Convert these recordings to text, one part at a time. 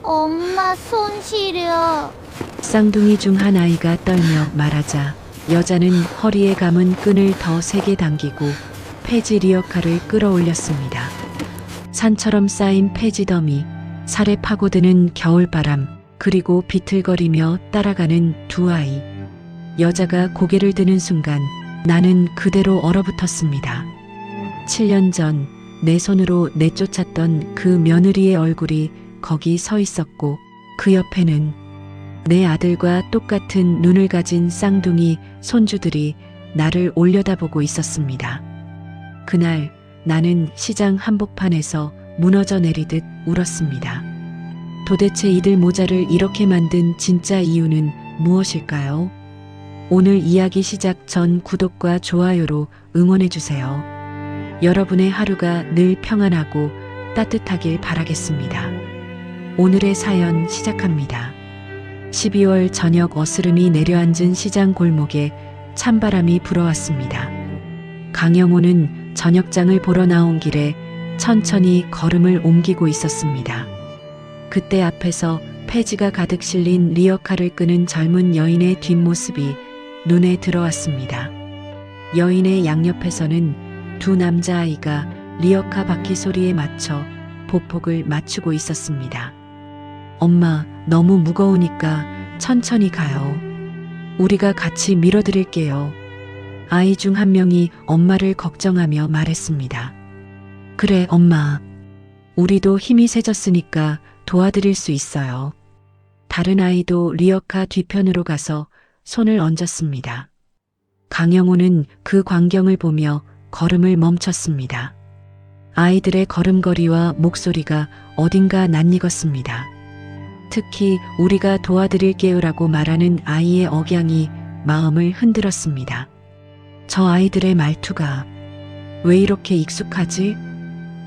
엄마 손 시려. 쌍둥이 중 한 아이가 떨며 말하자 여자는 허리에 감은 끈을 더 세게 당기고 폐지 리어카를 끌어올렸습니다. 산처럼 쌓인 폐지 더미, 살에 파고드는 겨울바람, 그리고 비틀거리며 따라가는 두 아이. 여자가 고개를 드는 순간 나는 그대로 얼어붙었습니다. 7년 전 내 손으로 내쫓았던 그 며느리의 얼굴이 거기 서 있었고 그 옆에는 내 아들과 똑같은 눈을 가진 쌍둥이 손주들이 나를 올려다보고 있었습니다. 그날 나는 시장 한복판에서 무너져 내리듯 울었습니다. 도대체 이들 모자를 이렇게 만든 진짜 이유는 무엇일까요? 오늘 이야기 시작 전 구독과 좋아요로 응원해주세요. 여러분의 하루가 늘 평안하고 따뜻하길 바라겠습니다. 오늘의 사연 시작합니다. 12월 저녁 어스름이 내려앉은 시장 골목에 찬바람이 불어왔습니다. 강영호는 저녁장을 보러 나온 길에 천천히 걸음을 옮기고 있었습니다. 그때 앞에서 폐지가 가득 실린 리어카를 끄는 젊은 여인의 뒷모습이 눈에 들어왔습니다. 여인의 양옆에서는 두 남자아이가 리어카 바퀴 소리에 맞춰 보폭을 맞추고 있었습니다. 엄마, 너무 무거우니까 천천히 가요. 우리가 같이 밀어드릴게요. 아이 중 한 명이 엄마를 걱정하며 말했습니다. 그래, 엄마. 우리도 힘이 세졌으니까 도와드릴 수 있어요. 다른 아이도 리어카 뒤편으로 가서 손을 얹었습니다. 강영호는 그 광경을 보며 걸음을 멈췄습니다. 아이들의 걸음걸이와 목소리가 어딘가 낯익었습니다. 특히 우리가 도와드릴게요라고 말하는 아이의 억양이 마음을 흔들었습니다. 저 아이들의 말투가 왜 이렇게 익숙하지?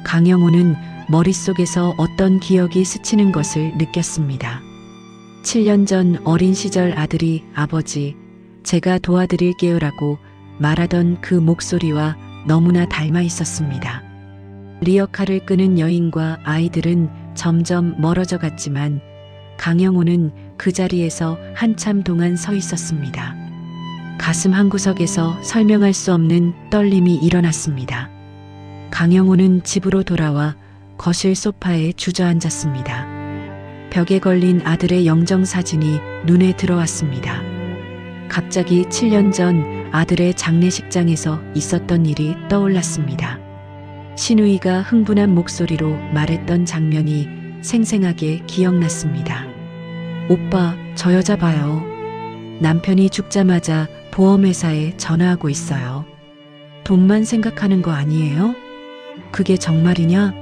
강영호는 머릿속에서 어떤 기억이 스치는 것을 느꼈습니다. 7년 전 어린 시절 아들이 아버지, 제가 도와드릴게요라고 말하던 그 목소리와 너무나 닮아 있었습니다. 리어카를 끄는 여인과 아이들은 점점 멀어져 갔지만 강영호는 그 자리에서 한참 동안 서 있었습니다. 가슴 한구석에서 설명할 수 없는 떨림이 일어났습니다. 강영호는 집으로 돌아와 거실 소파에 주저앉았습니다. 벽에 걸린 아들의 영정사진이 눈에 들어왔습니다. 갑자기 7년 전 아들의 장례식장에서 있었던 일이 떠올랐습니다. 시누이가 흥분한 목소리로 말했던 장면이 생생하게 기억났습니다. 오빠, 저 여자 봐요. 남편이 죽자마자 보험회사에 전화하고 있어요. 돈만 생각하는 거 아니에요? 그게 정말이냐?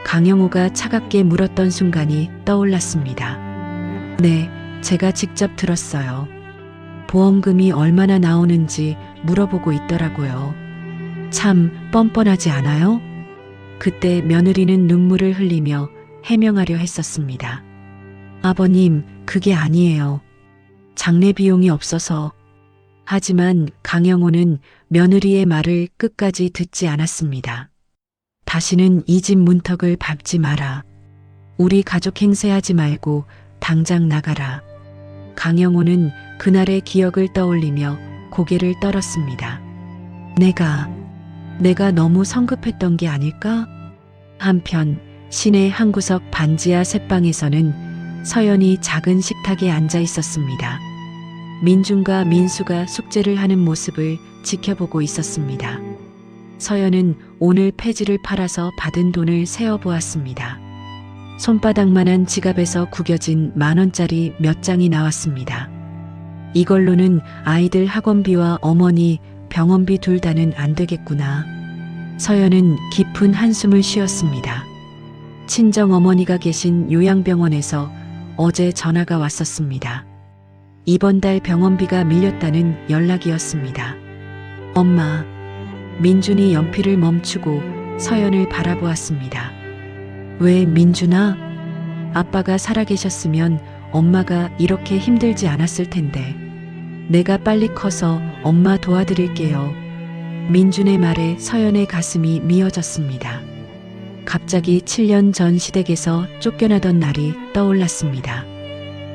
강영호가 차갑게 물었던 순간이 떠올랐습니다. 네, 제가 직접 들었어요. 보험금이 얼마나 나오는지 물어보고 있더라고요. 참 뻔뻔하지 않아요? 그때 며느리는 눈물을 흘리며 해명하려 했었습니다. 아버님, 그게 아니에요. 장례 비용이 없어서. 하지만 강영호는 며느리의 말을 끝까지 듣지 않았습니다. 다시는 이 집 문턱을 밟지 마라. 우리 가족 행세하지 말고 당장 나가라. 강영호는 그날의 기억을 떠올리며 고개를 떨었습니다. 내가 너무 성급했던 게 아닐까? 한편 시내 한 구석 반지하 셋방에서는 서연이 작은 식탁에 앉아 있었습니다. 민준과 민수가 숙제를 하는 모습을 지켜보고 있었습니다. 서연은 오늘 폐지를 팔아서 받은 돈을 세어보았습니다. 손바닥만한 지갑에서 구겨진 10,000원짜리 몇 장이 나왔습니다. 이걸로는 아이들 학원비와 어머니 병원비 둘 다는 안 되겠구나. 서연은 깊은 한숨을 쉬었습니다. 친정 어머니가 계신 요양병원에서 어제 전화가 왔었습니다. 이번 달 병원비가 밀렸다는 연락이었습니다. 엄마, 민준이 연필을 멈추고 서연을 바라보았습니다. 왜 민준아? 아빠가 살아계셨으면 엄마가 이렇게 힘들지 않았을 텐데. 내가 빨리 커서 엄마 도와드릴게요. 민준의 말에 서연의 가슴이 미어졌습니다. 갑자기 7년 전 시댁에서 쫓겨나던 날이 떠올랐습니다.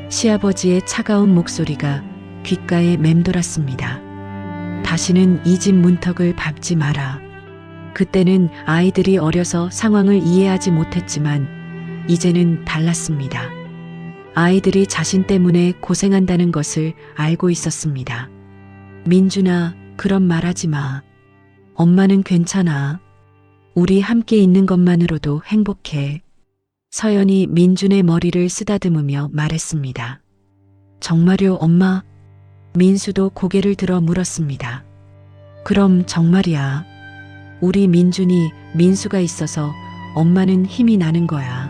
시아버지의 차가운 목소리가 귓가에 맴돌았습니다. 다시는 이 집 문턱을 밟지 마라. 그때는 아이들이 어려서 상황을 이해하지 못했지만 이제는 달랐습니다. 아이들이 자신 때문에 고생한다는 것을 알고 있었습니다. 민준아, 그런 말 하지 마. 엄마는 괜찮아. 우리 함께 있는 것만으로도 행복해. 서연이 민준의 머리를 쓰다듬으며 말했습니다. 정말요, 엄마? 민수도 고개를 들어 물었습니다. 그럼 정말이야. 우리 민준이 민수가 있어서 엄마는 힘이 나는 거야.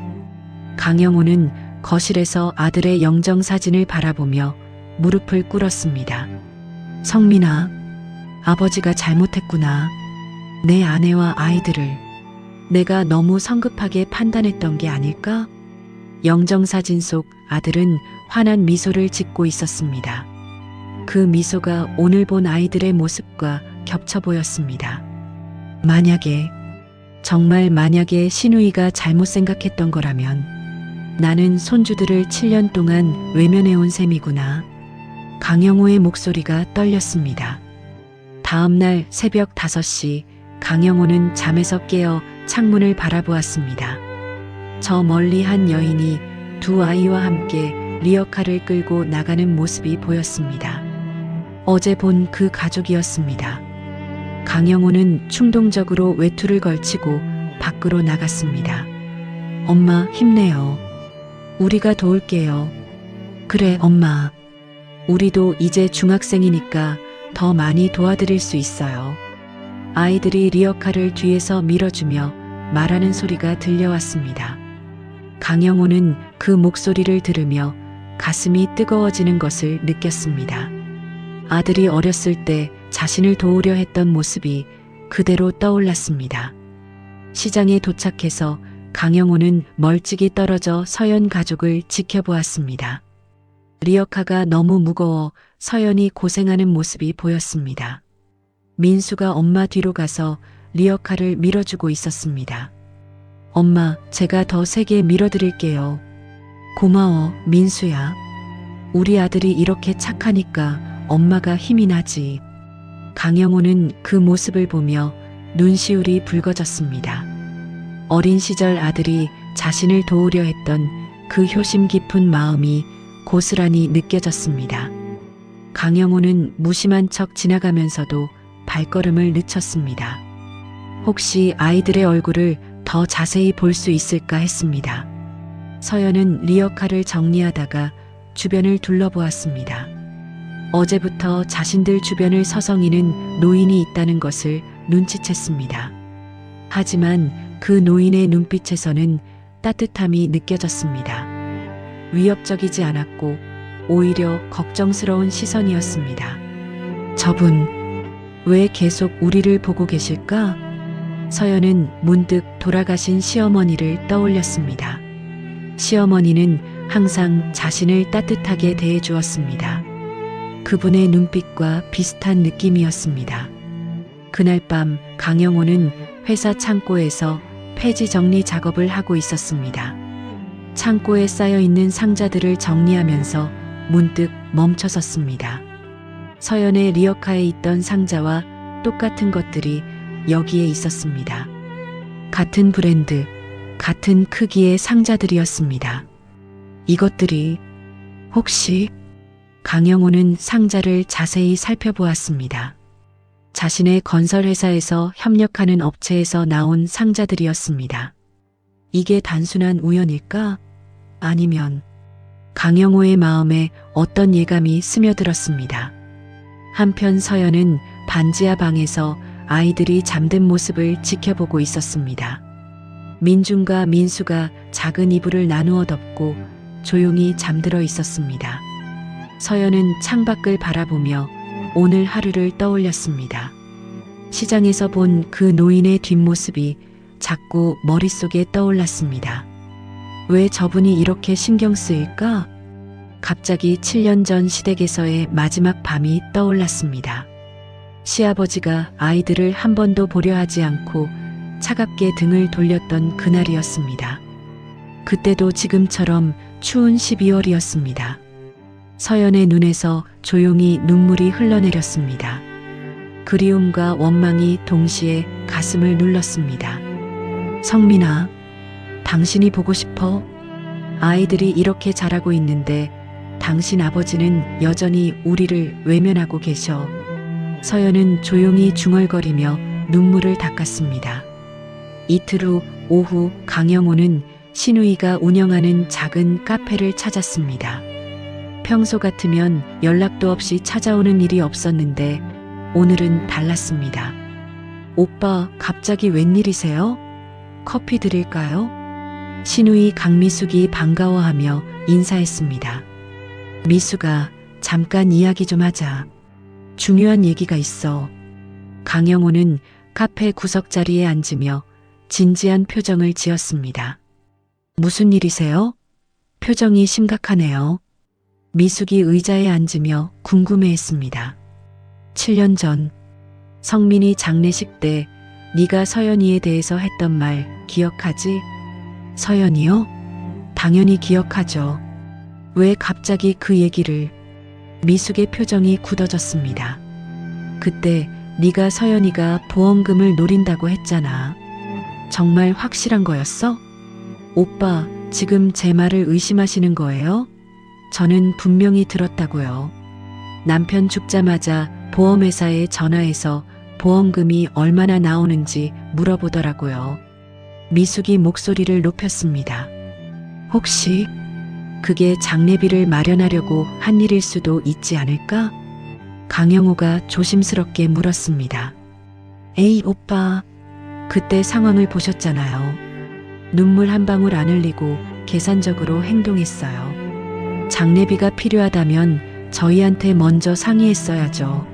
강영호는 거실에서 아들의 영정사진을 바라보며 무릎을 꿇었습니다. 성민아, 아버지가 잘못했구나. 내 아내와 아이들을 내가 너무 성급하게 판단했던 게 아닐까? 영정사진 속 아들은 환한 미소를 짓고 있었습니다. 그 미소가 오늘 본 아이들의 모습과 겹쳐 보였습니다. 정말 만약에 신우이가 잘못 생각했던 거라면 나는 손주들을 7년 동안 외면해온 셈이구나. 강영호의 목소리가 떨렸습니다. 다음 날 새벽 5시 강영호는 잠에서 깨어 창문을 바라보았습니다. 저 멀리 한 여인이 두 아이와 함께 리어카를 끌고 나가는 모습이 보였습니다. 어제 본 그 가족이었습니다. 강영호는 충동적으로 외투를 걸치고 밖으로 나갔습니다. 엄마, 힘내요. 우리가 도울게요. 그래, 엄마. 우리도 이제 중학생이니까 더 많이 도와드릴 수 있어요. 아이들이 리어카를 뒤에서 밀어주며 말하는 소리가 들려왔습니다. 강영호는 그 목소리를 들으며 가슴이 뜨거워지는 것을 느꼈습니다. 아들이 어렸을 때 자신을 도우려 했던 모습이 그대로 떠올랐습니다. 시장에 도착해서 강영호는 멀찍이 떨어져 서연 가족을 지켜보았습니다. 리어카가 너무 무거워 서연이 고생하는 모습이 보였습니다. 민수가 엄마 뒤로 가서 리어카를 밀어주고 있었습니다. 엄마, 제가 더 세게 밀어드릴게요. 고마워, 민수야. 우리 아들이 이렇게 착하니까 엄마가 힘이 나지. 강영호는 그 모습을 보며 눈시울이 붉어졌습니다. 어린 시절 아들이 자신을 도우려 했던 그 효심 깊은 마음이 고스란히 느껴졌습니다. 강영호는 무심한 척 지나가면서도 발걸음을 늦췄습니다. 혹시 아이들의 얼굴을 더 자세히 볼 수 있을까 했습니다. 서연은 리어카를 정리하다가 주변을 둘러보았습니다. 어제부터 자신들 주변을 서성이는 노인이 있다는 것을 눈치챘습니다. 하지만 그 노인의 눈빛에서는 따뜻함이 느껴졌습니다. 위협적이지 않았고 오히려 걱정스러운 시선이었습니다. 저분, 왜 계속 우리를 보고 계실까? 서연은 문득 돌아가신 시어머니를 떠올렸습니다. 시어머니는 항상 자신을 따뜻하게 대해주었습니다. 그분의 눈빛과 비슷한 느낌이었습니다. 그날 밤 강영호는 회사 창고에서 폐지 정리 작업을 하고 있었습니다. 창고에 쌓여있는 상자들을 정리하면서 문득 멈춰섰습니다. 서연의 리어카에 있던 상자와 똑같은 것들이 여기에 있었습니다. 같은 브랜드, 같은 크기의 상자들이었습니다. 이것들이 혹시... 강영호는 상자를 자세히 살펴보았습니다. 자신의 건설회사에서 협력하는 업체에서 나온 상자들이었습니다. 이게 단순한 우연일까? 아니면 강영호의 마음에 어떤 예감이 스며들었습니다. 한편 서연은 반지하 방에서 아이들이 잠든 모습을 지켜보고 있었습니다. 민준과 민수가 작은 이불을 나누어 덮고 조용히 잠들어 있었습니다. 서연은 창밖을 바라보며 오늘 하루를 떠올렸습니다. 시장에서 본 그 노인의 뒷모습이 자꾸 머릿속에 떠올랐습니다. 왜 저분이 이렇게 신경 쓰일까? 갑자기 7년 전 시댁에서의 마지막 밤이 떠올랐습니다. 시아버지가 아이들을 한 번도 보려 하지 않고 차갑게 등을 돌렸던 그날이었습니다. 그때도 지금처럼 추운 12월이었습니다. 서연의 눈에서 조용히 눈물이 흘러내렸습니다. 그리움과 원망이 동시에 가슴을 눌렀습니다. 성민아, 당신이 보고 싶어? 아이들이 이렇게 자라고 있는데 당신 아버지는 여전히 우리를 외면하고 계셔. 서연은 조용히 중얼거리며 눈물을 닦았습니다. 이틀 후 오후 강영호는 신우이가 운영하는 작은 카페를 찾았습니다. 평소 같으면 연락도 없이 찾아오는 일이 없었는데 오늘은 달랐습니다. 오빠, 갑자기 웬일이세요? 커피 드릴까요? 신우이 강미숙이 반가워하며 인사했습니다. 미숙아, 잠깐 이야기 좀 하자. 중요한 얘기가 있어. 강영호는 카페 구석자리에 앉으며 진지한 표정을 지었습니다. 무슨 일이세요? 표정이 심각하네요. 미숙이 의자에 앉으며 궁금해했습니다. 7년 전 성민이 장례식 때 네가 서연이에 대해서 했던 말 기억하지? 서연이요? 당연히 기억하죠. 왜 갑자기 그 얘기를? 미숙의 표정이 굳어졌습니다. 그때 네가 서연이가 보험금을 노린다고 했잖아. 정말 확실한 거였어? 오빠, 지금 제 말을 의심하시는 거예요? 저는 분명히 들었다고요. 남편 죽자마자 보험회사에 전화해서 보험금이 얼마나 나오는지 물어보더라고요. 미숙이 목소리를 높였습니다. 혹시 그게 장례비를 마련하려고 한 일일 수도 있지 않을까? 강영호가 조심스럽게 물었습니다. 에이, 오빠, 그때 상황을 보셨잖아요. 눈물 한 방울 안 흘리고 계산적으로 행동했어요. 장례비가 필요하다면 저희한테 먼저 상의했어야죠.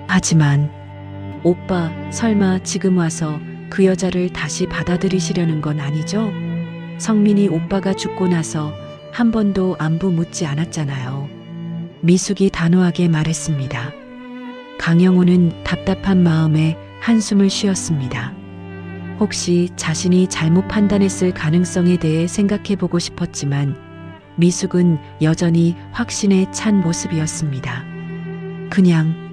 하지만 오빠, 설마 지금 와서 그 여자를 다시 받아들이시려는 건 아니죠? 성민이 오빠가 죽고 나서 한 번도 안부 묻지 않았잖아요. 미숙이 단호하게 말했습니다. 강영호는 답답한 마음에 한숨을 쉬었습니다. 혹시 자신이 잘못 판단했을 가능성에 대해 생각해보고 싶었지만 미숙은 여전히 확신에 찬 모습이었습니다. 그냥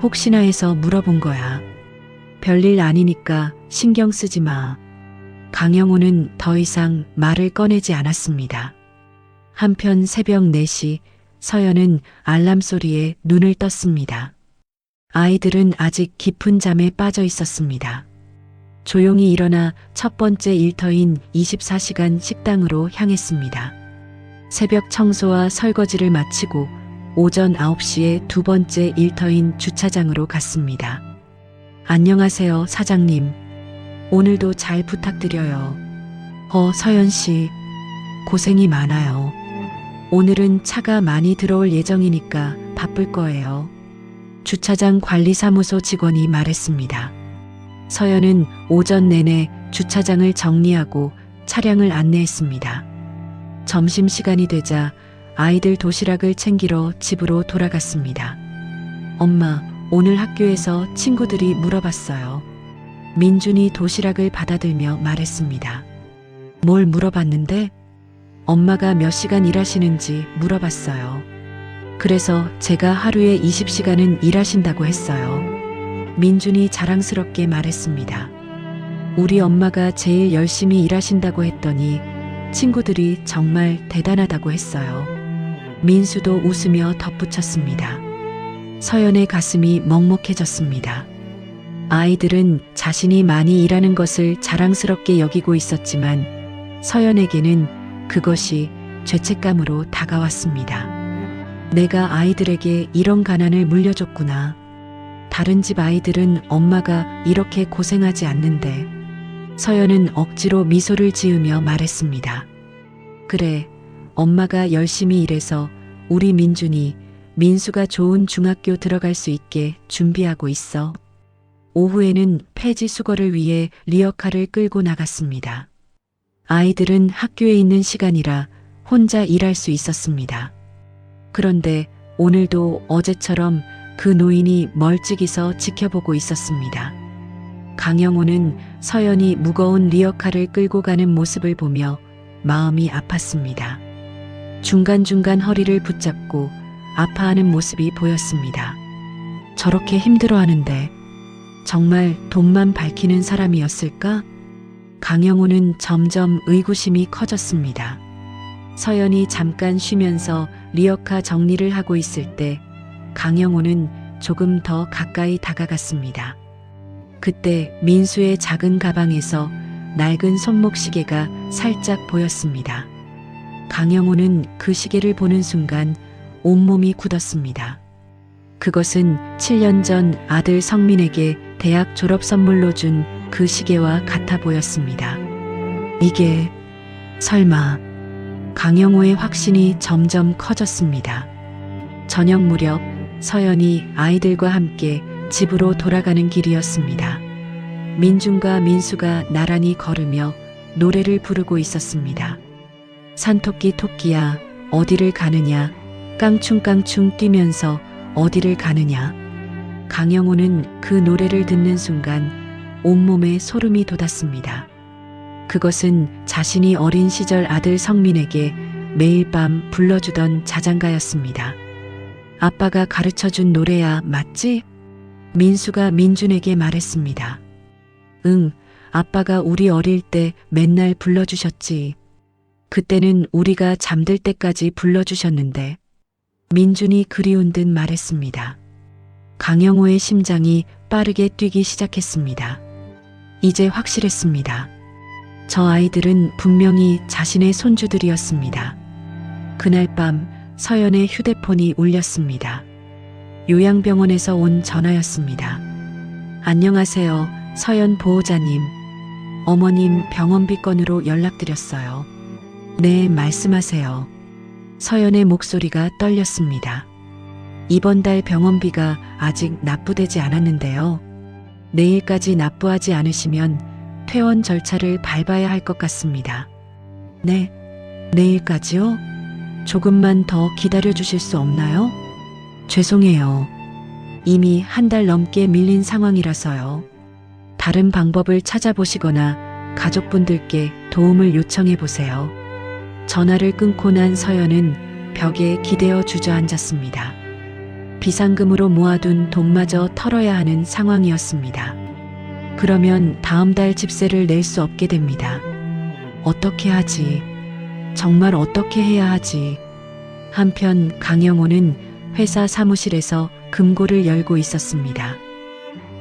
혹시나 해서 물어본 거야. 별일 아니니까 신경 쓰지 마. 강영호는 더 이상 말을 꺼내지 않았습니다. 한편 새벽 4시 서연은 알람 소리에 눈을 떴습니다. 아이들은 아직 깊은 잠에 빠져 있었습니다. 조용히 일어나 첫 번째 일터인 24시간 식당으로 향했습니다. 새벽 청소와 설거지를 마치고 오전 9시에 두 번째 일터인 주차장으로 갔습니다. 안녕하세요, 사장님. 오늘도 잘 부탁드려요. 서연 씨, 고생이 많아요. 오늘은 차가 많이 들어올 예정이니까 바쁠 거예요. 주차장 관리사무소 직원이 말했습니다. 서연은 오전 내내 주차장을 정리하고 차량을 안내했습니다. 점심시간이 되자 아이들 도시락을 챙기러 집으로 돌아갔습니다. 엄마, 오늘 학교에서 친구들이 물어봤어요. 민준이 도시락을 받아들며 말했습니다. 뭘 물어봤는데? 엄마가 몇 시간 일하시는지 물어봤어요. 그래서 제가 하루에 20시간은 일하신다고 했어요. 민준이 자랑스럽게 말했습니다. 우리 엄마가 제일 열심히 일하신다고 했더니 친구들이 정말 대단하다고 했어요. 민수도 웃으며 덧붙였습니다. 서연의 가슴이 먹먹해졌습니다. 아이들은 자신이 많이 일하는 것을 자랑스럽게 여기고 있었지만 서연에게는 그것이 죄책감으로 다가왔습니다. 내가 아이들에게 이런 가난을 물려줬구나. 다른 집 아이들은 엄마가 이렇게 고생하지 않는데. 서연은 억지로 미소를 지으며 말했습니다. 그래, 엄마가 열심히 일해서 우리 민준이 민수가 좋은 중학교 들어갈 수 있게 준비하고 있어. 오후에는 폐지 수거를 위해 리어카를 끌고 나갔습니다. 아이들은 학교에 있는 시간이라 혼자 일할 수 있었습니다. 그런데 오늘도 어제처럼 그 노인이 멀찍이서 지켜보고 있었습니다. 강영호는 서연이 무거운 리어카를 끌고 가는 모습을 보며 마음이 아팠습니다. 중간중간 허리를 붙잡고 아파하는 모습이 보였습니다. 저렇게 힘들어하는데 정말 돈만 밝히는 사람이었을까? 강영호는 점점 의구심이 커졌습니다. 서연이 잠깐 쉬면서 리어카 정리를 하고 있을 때 강영호는 조금 더 가까이 다가갔습니다. 그때 민수의 작은 가방에서 낡은 손목시계가 살짝 보였습니다. 강영호는 그 시계를 보는 순간 온몸이 굳었습니다. 그것은 7년 전 아들 성민에게 대학 졸업 선물로 준 그 시계와 같아 보였습니다. 이게 설마. 강영호의 확신이 점점 커졌습니다. 저녁 무렵 서연이 아이들과 함께 집으로 돌아가는 길이었습니다. 민준과 민수가 나란히 걸으며 노래를 부르고 있었습니다. 산토끼 토끼야 어디를 가느냐, 깡충깡충 뛰면서 어디를 가느냐. 강영호는 그 노래를 듣는 순간 온몸에 소름이 돋았습니다. 그것은 자신이 어린 시절 아들 성민에게 매일 밤 불러주던 자장가였습니다. 아빠가 가르쳐준 노래야, 맞지? 민수가 민준에게 말했습니다. 응, 아빠가 우리 어릴 때 맨날 불러주셨지. 그때는 우리가 잠들 때까지 불러주셨는데. 민준이 그리운 듯 말했습니다. 강영호의 심장이 빠르게 뛰기 시작했습니다. 이제 확실했습니다. 저 아이들은 분명히 자신의 손주들이었습니다. 그날 밤 서연의 휴대폰이 울렸습니다. 요양병원에서 온 전화였습니다. 안녕하세요, 서연 보호자님. 어머님 병원비 건으로 연락드렸어요. 네, 말씀하세요. 서연의 목소리가 떨렸습니다. 이번 달 병원비가 아직 납부되지 않았는데요. 내일까지 납부하지 않으시면 퇴원 절차를 밟아야 할 것 같습니다. 네, 내일까지요? 조금만 더 기다려 주실 수 없나요? 죄송해요. 이미 한 달 넘게 밀린 상황이라서요. 다른 방법을 찾아보시거나 가족분들께 도움을 요청해 보세요. 전화를 끊고 난 서연은 벽에 기대어 주저앉았습니다. 비상금으로 모아둔 돈마저 털어야 하는 상황이었습니다. 그러면 다음 달 집세를 낼 수 없게 됩니다. 어떻게 하지? 정말 어떻게 해야 하지? 한편 강영호는 회사 사무실에서 금고를 열고 있었습니다.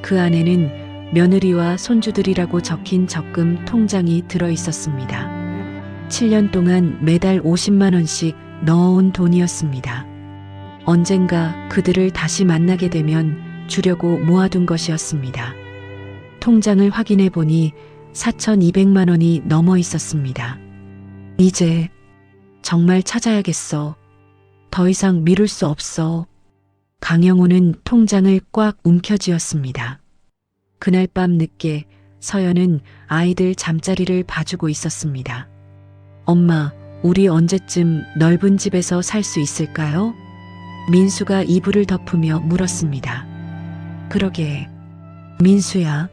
그 안에는 며느리와 손주들이라고 적힌 적금 통장이 들어 있었습니다. 7년 동안 매달 50만 원씩 넣어온 돈이었습니다. 언젠가 그들을 다시 만나게 되면 주려고 모아둔 것이었습니다. 통장을 확인해 보니 4,200만 원이 넘어 있었습니다. 이제 정말 찾아야겠어. 더 이상 미룰 수 없어. 강영호는 통장을 꽉 움켜쥐었습니다. 그날 밤 늦게 서연은 아이들 잠자리를 봐주고 있었습니다. 엄마, 우리 언제쯤 넓은 집에서 살 수 있을까요? 민수가 이불을 덮으며 물었습니다. 그러게, 민수야.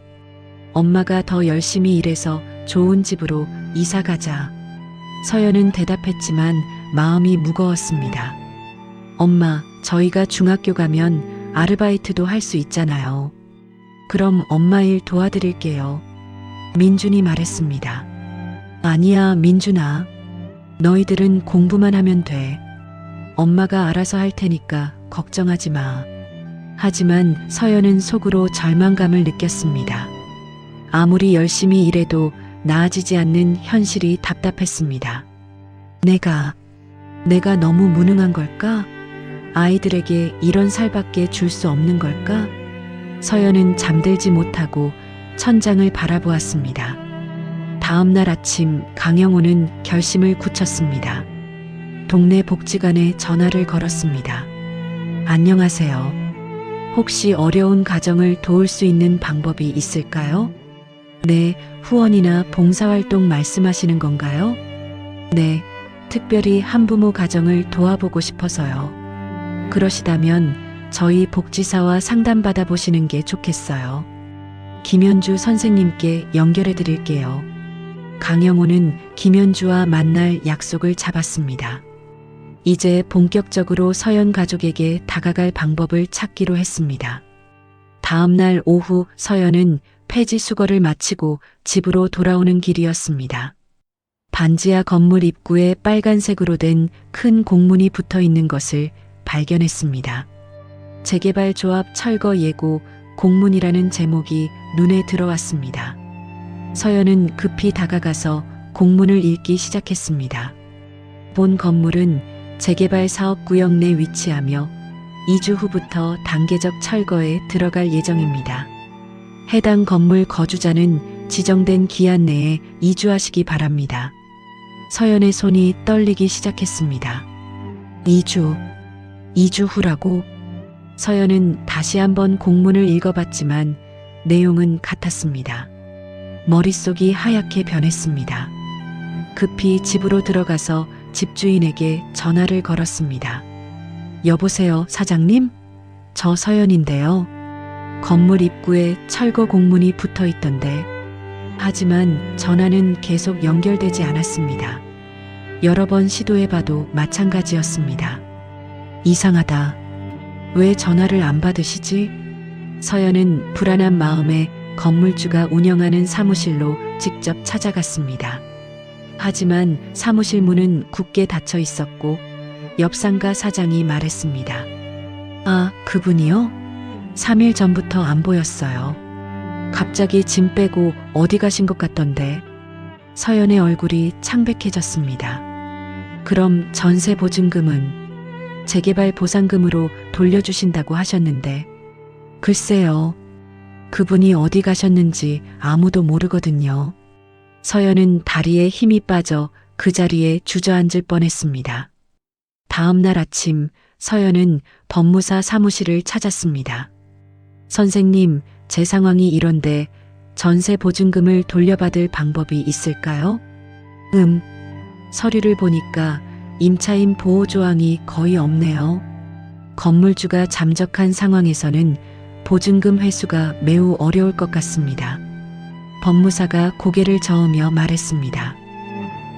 엄마가 더 열심히 일해서 좋은 집으로 이사 가자. 서연은 대답했지만 마음이 무거웠습니다. 엄마, 저희가 중학교 가면 아르바이트도 할 수 있잖아요. 그럼 엄마 일 도와드릴게요. 민준이 말했습니다. 아니야, 민준아. 너희들은 공부만 하면 돼. 엄마가 알아서 할 테니까 걱정하지 마. 하지만 서연은 속으로 절망감을 느꼈습니다. 아무리 열심히 일해도 나아지지 않는 현실이 답답했습니다. 내가 너무 무능한 걸까? 아이들에게 이런 살밖에 줄 수 없는 걸까? 서연은 잠들지 못하고 천장을 바라보았습니다. 다음 날 아침 강영호는 결심을 굳혔습니다. 동네 복지관에 전화를 걸었습니다. 안녕하세요. 혹시 어려운 가정을 도울 수 있는 방법이 있을까요? 네, 후원이나 봉사활동 말씀하시는 건가요? 네, 특별히 한부모 가정을 도와보고 싶어서요. 그러시다면 저희 복지사와 상담받아 보시는 게 좋겠어요. 김현주 선생님께 연결해 드릴게요. 강영호는 김현주와 만날 약속을 잡았습니다. 이제 본격적으로 서연 가족에게 다가갈 방법을 찾기로 했습니다. 다음 날 오후 서연은 폐지 수거를 마치고 집으로 돌아오는 길이었습니다. 반지하 건물 입구에 빨간색으로 된 큰 공문이 붙어 있는 것을 발견했습니다. 재개발 조합 철거 예고 공문이라는 제목이 눈에 들어왔습니다. 서연은 급히 다가가서 공문을 읽기 시작했습니다. 본 건물은 재개발 사업구역 내 위치하며 2주 후부터 단계적 철거에 들어갈 예정입니다. 해당 건물 거주자는 지정된 기한 내에 이주하시기 바랍니다. 서연의 손이 떨리기 시작했습니다. 2주 후라고? 서연은 다시 한번 공문을 읽어봤지만 내용은 같았습니다. 머릿속이 하얗게 변했습니다. 급히 집으로 들어가서 집주인에게 전화를 걸었습니다. 여보세요, 사장님? 저 서연인데요. 건물 입구에 철거 공문이 붙어 있던데. 하지만 전화는 계속 연결되지 않았습니다. 여러 번 시도해봐도 마찬가지였습니다. 이상하다. 왜 전화를 안 받으시지? 서연은 불안한 마음에 건물주가 운영하는 사무실로 직접 찾아갔습니다. 하지만 사무실 문은 굳게 닫혀 있었고 옆 상가 사장이 말했습니다. 아, 그분이요? 3일 전부터 안 보였어요. 갑자기 짐 빼고 어디 가신 것 같던데. 서연의 얼굴이 창백해졌습니다. 그럼 전세 보증금은 재개발 보상금으로 돌려주신다고 하셨는데. 글쎄요. 그분이 어디 가셨는지 아무도 모르거든요. 서연은 다리에 힘이 빠져 그 자리에 주저앉을 뻔했습니다. 다음 날 아침 서연은 법무사 사무실을 찾았습니다. 선생님, 제 상황이 이런데 전세 보증금을 돌려받을 방법이 있을까요? 서류를 보니까 임차인 보호 조항이 거의 없네요. 건물주가 잠적한 상황에서는 보증금 회수가 매우 어려울 것 같습니다. 법무사가 고개를 저으며 말했습니다.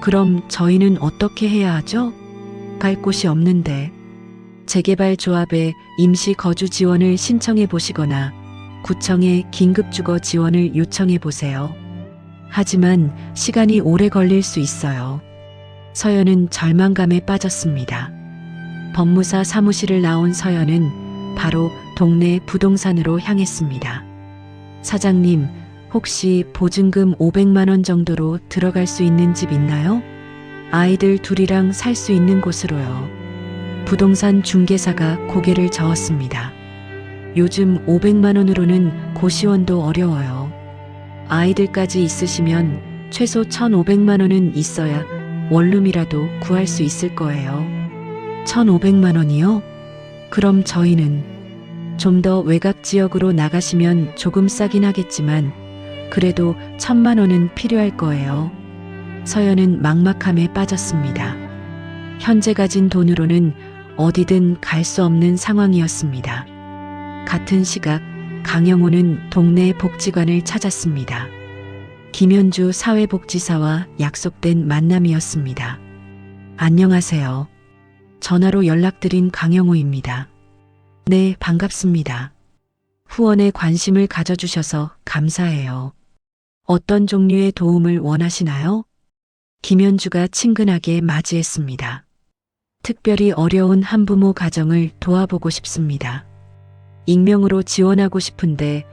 그럼 저희는 어떻게 해야 하죠? 갈 곳이 없는데. 재개발 조합에 임시 거주 지원을 신청해 보시거나 구청에 긴급 주거 지원을 요청해 보세요. 하지만 시간이 오래 걸릴 수 있어요. 서연은 절망감에 빠졌습니다. 법무사 사무실을 나온 서연은 바로 동네 부동산으로 향했습니다. 사장님, 혹시 보증금 500만 원 정도로 들어갈 수 있는 집 있나요? 아이들 둘이랑 살 수 있는 곳으로요. 부동산 중개사가 고개를 저었습니다. 요즘 500만 원으로는 고시원도 어려워요. 아이들까지 있으시면 최소 1,500만 원은 있어야 원룸이라도 구할 수 있을 거예요. 1,500만 원이요? 그럼 저희는 좀 더 외곽 지역으로 나가시면 조금 싸긴 하겠지만 그래도 1,000만 원은 필요할 거예요. 서연은 막막함에 빠졌습니다. 현재 가진 돈으로는 어디든 갈 수 없는 상황이었습니다. 같은 시각 강영호는 동네 복지관을 찾았습니다. 김현주 사회복지사와 약속된 만남이었습니다. 안녕하세요. 전화로 연락드린 강영호입니다. 네, 반갑습니다. 후원에 관심을 가져주셔서 감사해요. 어떤 종류의 도움을 원하시나요? 김현주가 친근하게 맞이했습니다. 특별히 어려운 한부모 가정을 도와보고 싶습니다. 익명으로 지원하고 싶은데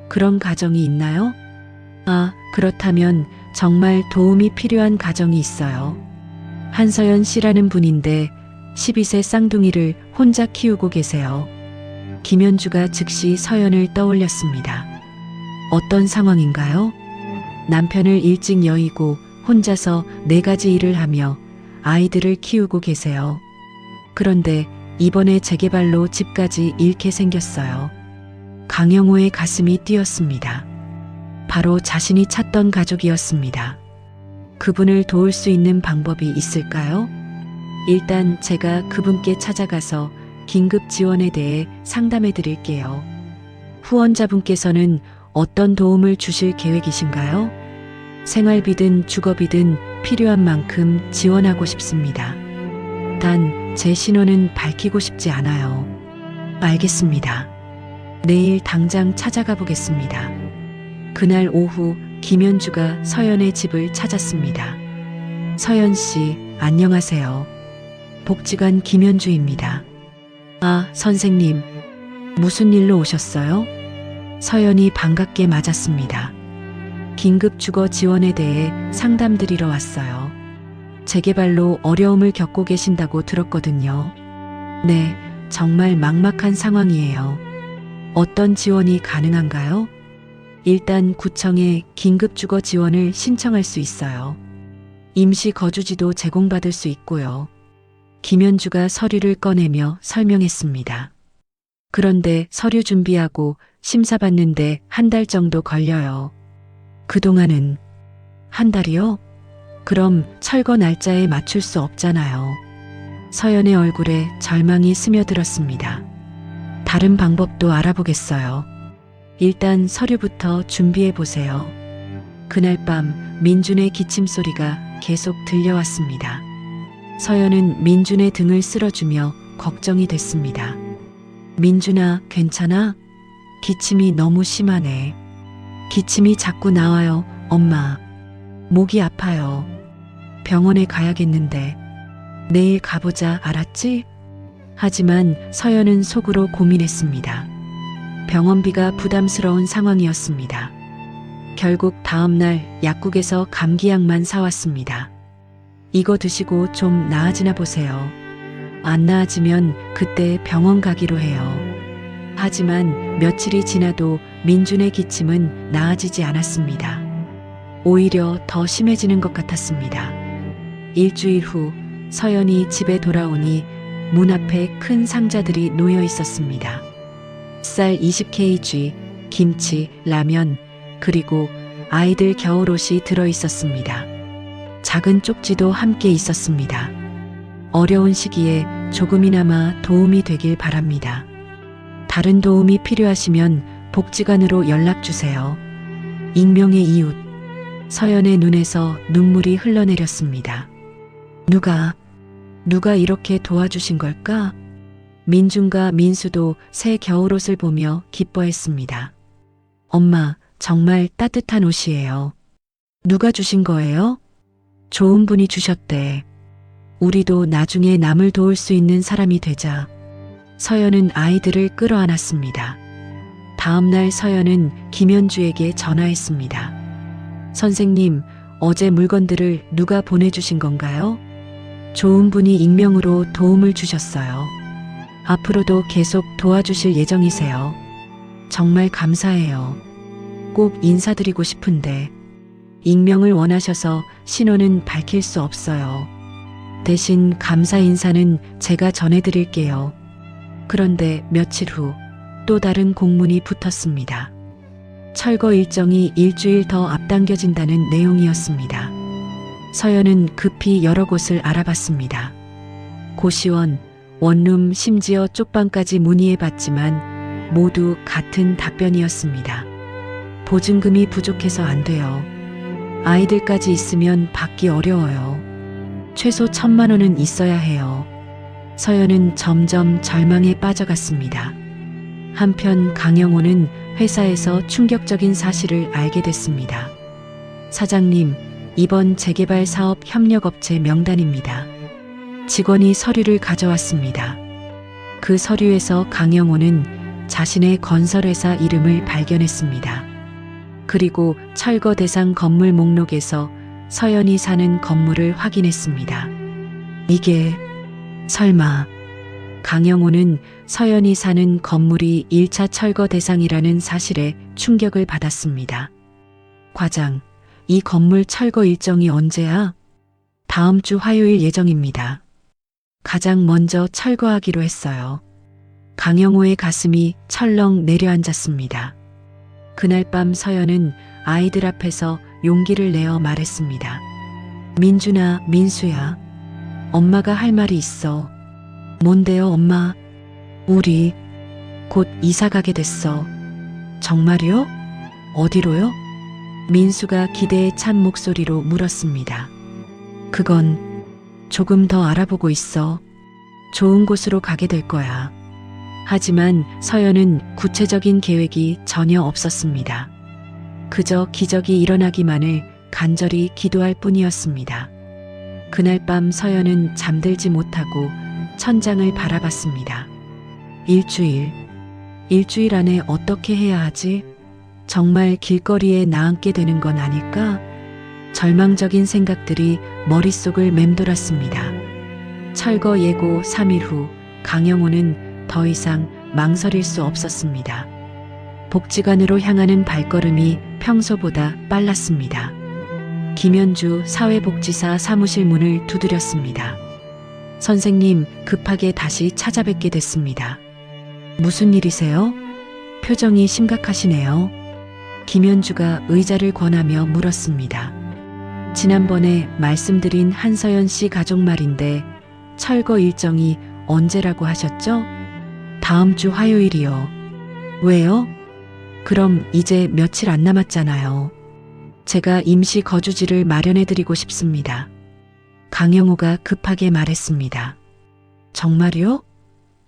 그런 가정이 있나요? 아, 그렇다면 정말 도움이 필요한 가정이 있어요. 한서연 씨라는 분인데 12세 쌍둥이를 혼자 키우고 계세요. 김현주가 즉시 서연을 떠올렸습니다. 어떤 상황인가요? 남편을 일찍 여의고 혼자서 4가지 일을 하며 아이들을 키우고 계세요. 그런데 이번에 재개발로 집까지 잃게 생겼어요. 강영호의 가슴이 뛰었습니다. 바로 자신이 찾던 가족이었습니다. 그분을 도울 수 있는 방법이 있을까요? 일단 제가 그분께 찾아가서 긴급 지원에 대해 상담해 드릴게요. 후원자분께서는 어떤 도움을 주실 계획이신가요? 생활비든 주거비든 필요한 만큼 지원하고 싶습니다. 단 제 신원은 밝히고 싶지 않아요. 알겠습니다. 내일 당장 찾아가 보겠습니다. 그날 오후 김현주가 서연의 집을 찾았습니다. 서연 씨, 안녕하세요. 복지관 김현주입니다. 아, 선생님. 무슨 일로 오셨어요? 서연이 반갑게 맞았습니다. 긴급 주거 지원에 대해 상담드리러 왔어요. 재개발로 어려움을 겪고 계신다고 들었거든요. 네, 정말 막막한 상황이에요. 어떤 지원이 가능한가요? 일단 구청에 긴급 주거 지원을 신청할 수 있어요. 임시 거주지도 제공받을 수 있고요. 김현주가 서류를 꺼내며 설명했습니다. 그런데 서류 준비하고 심사 받는데 한 달 정도 걸려요. 그동안은 한 달이요? 그럼 철거 날짜에 맞출 수 없잖아요. 서연의 얼굴에 절망이 스며들었습니다. 다른 방법도 알아보겠어요. 일단 서류부터 준비해 보세요. 그날 밤 민준의 기침 소리가 계속 들려왔습니다. 서연은 민준의 등을 쓸어주며 걱정이 됐습니다. 민준아, 괜찮아? 기침이 너무 심하네. 기침이 자꾸 나와요, 엄마. 목이 아파요. 병원에 가야겠는데. 내일 가보자, 알았지? 하지만 서연은 속으로 고민했습니다. 병원비가 부담스러운 상황이었습니다. 결국 다음날 약국에서 감기약만 사왔습니다. 이거 드시고 좀 나아지나 보세요. 안 나아지면 그때 병원 가기로 해요. 하지만 며칠이 지나도 민준의 기침은 나아지지 않았습니다. 오히려 더 심해지는 것 같았습니다. 일주일 후 서연이 집에 돌아오니 문 앞에 큰 상자들이 놓여 있었습니다. 쌀 20kg, 김치, 라면, 그리고 아이들 겨울옷이 들어 있었습니다. 작은 쪽지도 함께 있었습니다. 어려운 시기에 조금이나마 도움이 되길 바랍니다. 다른 도움이 필요하시면 복지관으로 연락 주세요. 익명의 이웃. 서연의 눈에서 눈물이 흘러내렸습니다. 누가 이렇게 도와주신 걸까? 민준과 민수도 새 겨울옷을 보며 기뻐했습니다. 엄마, 정말 따뜻한 옷이에요. 누가 주신 거예요? 좋은 분이 주셨대. 우리도 나중에 남을 도울 수 있는 사람이 되자. 서연은 아이들을 끌어안았습니다. 다음날 서연은 김현주에게 전화했습니다. 선생님, 어제 물건들을 누가 보내주신 건가요? 좋은 분이 익명으로 도움을 주셨어요. 앞으로도 계속 도와주실 예정이세요. 정말 감사해요. 꼭 인사드리고 싶은데 익명을 원하셔서 신원은 밝힐 수 없어요. 대신 감사 인사는 제가 전해드릴게요. 그런데 며칠 후 또 다른 공문이 붙었습니다. 철거 일정이 일주일 더 앞당겨진다는 내용이었습니다. 서연은 급히 여러 곳을 알아봤습니다. 고시원, 원룸, 심지어 쪽방까지 문의해봤지만 모두 같은 답변이었습니다. 보증금이 부족해서 안 돼요. 아이들까지 있으면 받기 어려워요. 최소 1,000만 원은 있어야 해요. 서연은 점점 절망에 빠져갔습니다. 한편 강영호는 회사에서 충격적인 사실을 알게 됐습니다. 사장님, 이번 재개발 사업 협력업체 명단입니다. 직원이 서류를 가져왔습니다. 그 서류에서 강영호는 자신의 건설회사 이름을 발견했습니다. 그리고 철거 대상 건물 목록에서 서연이 사는 건물을 확인했습니다. 이게 설마 강영호는 서연이 사는 건물이 1차 철거 대상이라는 사실에 충격을 받았습니다. 과장, 이 건물 철거 일정이 언제야? 다음 주 화요일 예정입니다. 가장 먼저 철거하기로 했어요. 강영호의 가슴이 철렁 내려앉았습니다. 그날 밤 서연은 아이들 앞에서 용기를 내어 말했습니다. 민준아, 민수야. 엄마가 할 말이 있어. 뭔데요, 엄마? 우리 곧 이사 가게 됐어. 정말요? 어디로요? 민수가 기대에 찬 목소리로 물었습니다. 그건 조금 더 알아보고 있어. 좋은 곳으로 가게 될 거야. 하지만 서연은 구체적인 계획이 전혀 없었습니다. 그저 기적이 일어나기만을 간절히 기도할 뿐이었습니다. 그날 밤 서연은 잠들지 못하고 천장을 바라봤습니다. 일주일 안에 어떻게 해야 하지? 정말 길거리에 나앉게 되는 건 아닐까? 절망적인 생각들이 머릿속을 맴돌았습니다. 철거 예고 3일 후 강영호는 더 이상 망설일 수 없었습니다. 복지관으로 향하는 발걸음이 평소보다 빨랐습니다. 김현주 사회복지사 사무실 문을 두드렸습니다. 선생님, 급하게 다시 찾아뵙게 됐습니다. 무슨 일이세요? 표정이 심각하시네요. 김현주가 의자를 권하며 물었습니다. 지난번에 말씀드린 한서연 씨 가족 말인데 철거 일정이 언제라고 하셨죠? 다음 주 화요일이요. 왜요? 그럼 이제 며칠 안 남았잖아요. 제가 임시 거주지를 마련해드리고 싶습니다. 강영호가 급하게 말했습니다. 정말요?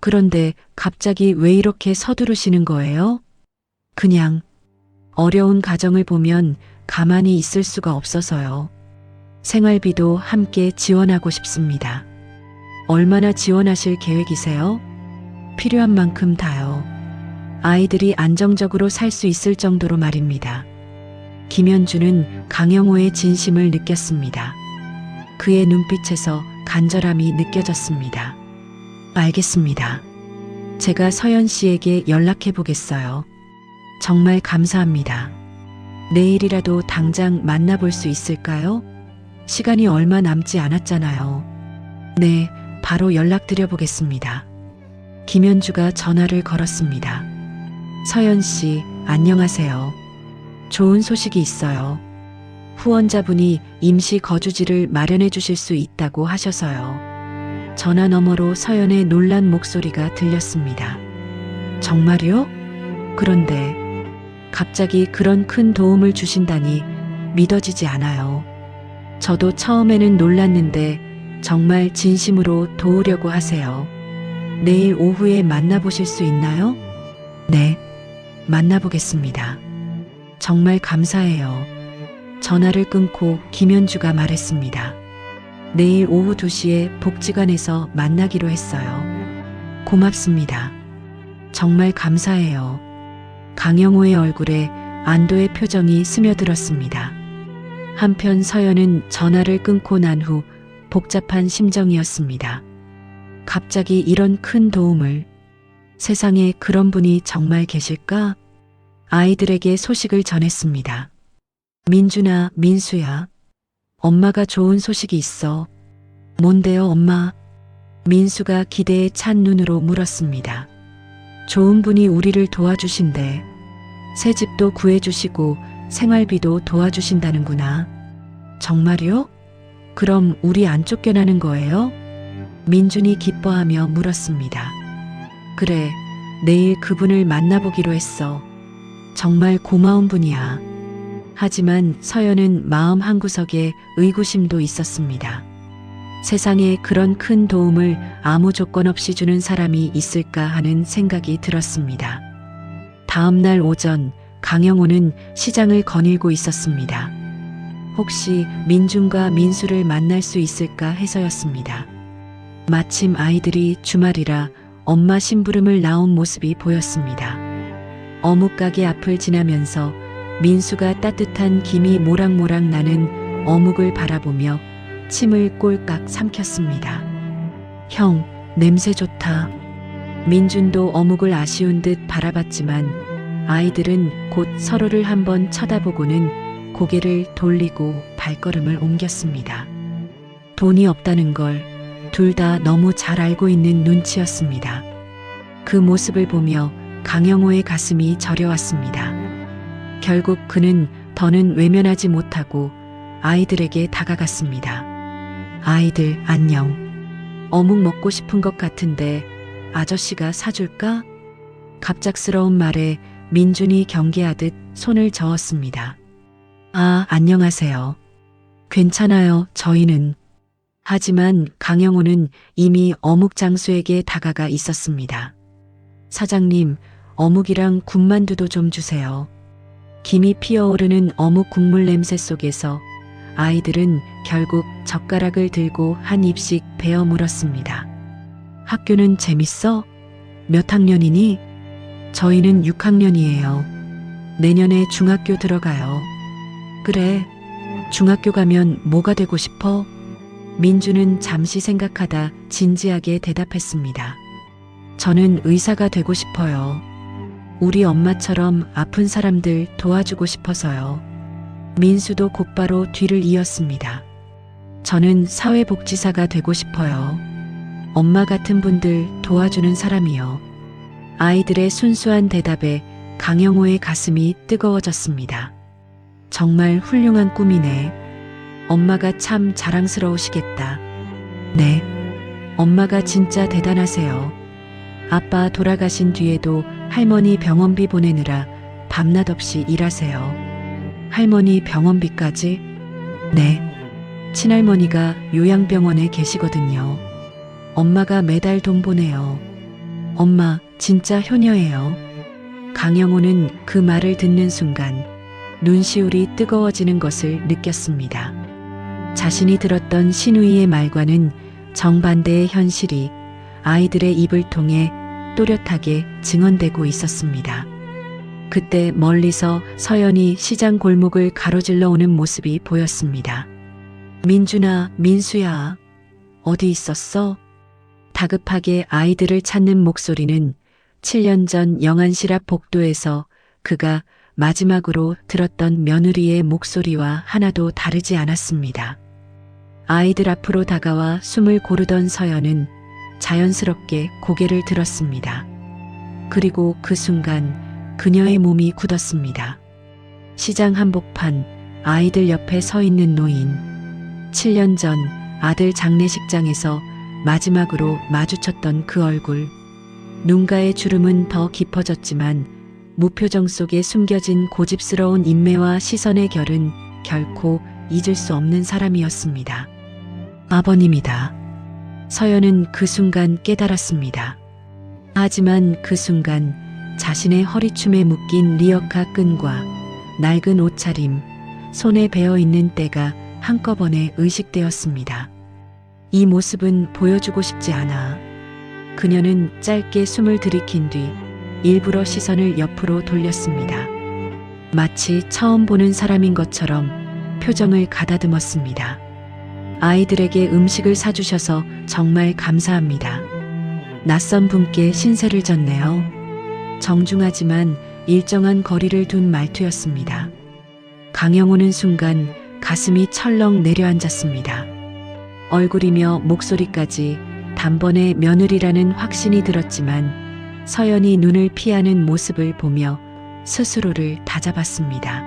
그런데 갑자기 왜 이렇게 서두르시는 거예요? 그냥 어려운 가정을 보면 가만히 있을 수가 없어서요. 생활비도 함께 지원하고 싶습니다. 얼마나 지원하실 계획이세요? 필요한 만큼 다요. 아이들이 안정적으로 살 수 있을 정도로 말입니다. 김현주는 강영호의 진심을 느꼈습니다. 그의 눈빛에서 간절함이 느껴졌습니다. 알겠습니다. 제가 서연 씨에게 연락해 보겠어요. 정말 감사합니다. 내일이라도 당장 만나볼 수 있을까요? 시간이 얼마 남지 않았잖아요. 네, 바로 연락드려 보겠습니다. 김현주가 전화를 걸었습니다. 서연 씨, 안녕하세요. 좋은 소식이 있어요. 후원자분이 임시 거주지를 마련해 주실 수 있다고 하셔서요. 전화 너머로 서연의 놀란 목소리가 들렸습니다. 정말요? 그런데 갑자기 그런 큰 도움을 주신다니 믿어지지 않아요. 저도 처음에는 놀랐는데 정말 진심으로 도우려고 하세요. 내일 오후에 만나보실 수 있나요? 네, 만나보겠습니다. 정말 감사해요. 전화를 끊고 김현주가 말했습니다. 내일 오후 2시에 복지관에서 만나기로 했어요. 고맙습니다. 정말 감사해요. 강영호의 얼굴에 안도의 표정이 스며들었습니다. 한편 서연은 전화를 끊고 난 후 복잡한 심정이었습니다. 갑자기 이런 큰 도움을, 세상에 그런 분이 정말 계실까? 아이들에게 소식을 전했습니다. 민준아, 민수야. 엄마가 좋은 소식이 있어. 뭔데요, 엄마? 민수가 기대에 찬 눈으로 물었습니다. 좋은 분이 우리를 도와주신대. 새 집도 구해주시고 생활비도 도와주신다는구나. 정말요? 그럼 우리 안 쫓겨나는 거예요? 민준이 기뻐하며 물었습니다. 그래, 내일 그분을 만나보기로 했어. 정말 고마운 분이야. 하지만 서연은 마음 한구석에 의구심도 있었습니다. 세상에 그런 큰 도움을 아무 조건 없이 주는 사람이 있을까 하는 생각이 들었습니다. 다음 날 오전 강영호는 시장을 거닐고 있었습니다. 혹시 민준과 민수를 만날 수 있을까 해서였습니다. 마침 아이들이 주말이라 엄마 심부름을 나온 모습이 보였습니다. 어묵가게 앞을 지나면서 민수가 따뜻한 김이 모락모락 나는 어묵을 바라보며 침을 꼴깍 삼켰습니다. 형, 냄새 좋다. 민준도 어묵을 아쉬운 듯 바라봤지만 아이들은 곧 서로를 한번 쳐다보고는 고개를 돌리고 발걸음을 옮겼습니다. 돈이 없다는 걸 둘 다 너무 잘 알고 있는 눈치였습니다. 그 모습을 보며 강영호의 가슴이 저려왔습니다. 결국 그는 더는 외면하지 못하고 아이들에게 다가갔습니다. 아이들 안녕. 어묵 먹고 싶은 것 같은데 아저씨가 사줄까? 갑작스러운 말에 민준이 경계하듯 손을 저었습니다. 아, 안녕하세요. 괜찮아요, 저희는. 하지만 강영호는 이미 어묵 장수에게 다가가 있었습니다. 사장님, 어묵이랑 군만두도 좀 주세요. 김이 피어오르는 어묵 국물 냄새 속에서 아이들은 결국 젓가락을 들고 한 입씩 베어 물었습니다. 학교는 재밌어? 몇 학년이니? 저희는 6학년이에요. 내년에 중학교 들어가요. 그래, 중학교 가면 뭐가 되고 싶어? 민주는 잠시 생각하다 진지하게 대답했습니다. 저는 의사가 되고 싶어요. 우리 엄마처럼 아픈 사람들 도와주고 싶어서요. 민수도 곧바로 뒤를 이었습니다. 저는 사회복지사가 되고 싶어요. 엄마 같은 분들 도와주는 사람이요. 아이들의 순수한 대답에 강영호의 가슴이 뜨거워졌습니다. 정말 훌륭한 꿈이네. 엄마가 참 자랑스러우시겠다. 네, 엄마가 진짜 대단하세요. 아빠 돌아가신 뒤에도 할머니 병원비 보내느라 밤낮 없이 일하세요. 할머니 병원비까지? 네, 친할머니가 요양병원에 계시거든요. 엄마가 매달 돈 보내요. 엄마 진짜 효녀예요. 강영호는 그 말을 듣는 순간 눈시울이 뜨거워지는 것을 느꼈습니다. 자신이 들었던 신우이의 말과는 정반대의 현실이 아이들의 입을 통해 또렷하게 증언되고 있었습니다. 그때 멀리서 서연이 시장 골목을 가로질러 오는 모습이 보였습니다. 민준아, 민수야, 어디 있었어? 다급하게 아이들을 찾는 목소리는 7년 전 영안실 앞 복도에서 그가 마지막으로 들었던 며느리의 목소리와 하나도 다르지 않았습니다. 아이들 앞으로 다가와 숨을 고르던 서연은 자연스럽게 고개를 들었습니다. 그리고 그 순간 그녀의 몸이 굳었습니다. 시장 한복판 아이들 옆에 서 있는 노인. 7년 전 아들 장례식장에서 마지막으로 마주쳤던 그 얼굴. 눈가의 주름은 더 깊어졌지만 무표정 속에 숨겨진 고집스러운 인매와 시선의 결은 결코 잊을 수 없는 사람이었습니다. 아버님이다. 서연은 그 순간 깨달았습니다. 하지만 그 순간 자신의 허리춤에 묶인 리어카 끈과 낡은 옷차림, 손에 베어있는 때가 한꺼번에 의식되었습니다. 이 모습은 보여주고 싶지 않아. 그녀는 짧게 숨을 들이킨 뒤 일부러 시선을 옆으로 돌렸습니다. 마치 처음 보는 사람인 것처럼 표정을 가다듬었습니다. 아이들에게 음식을 사주셔서 정말 감사합니다. 낯선 분께 신세를 졌네요. 정중하지만 일정한 거리를 둔 말투였습니다. 강영호는 순간 가슴이 철렁 내려앉았습니다. 얼굴이며 목소리까지 단번에 며느리라는 확신이 들었지만 서연이 눈을 피하는 모습을 보며 스스로를 다잡았습니다.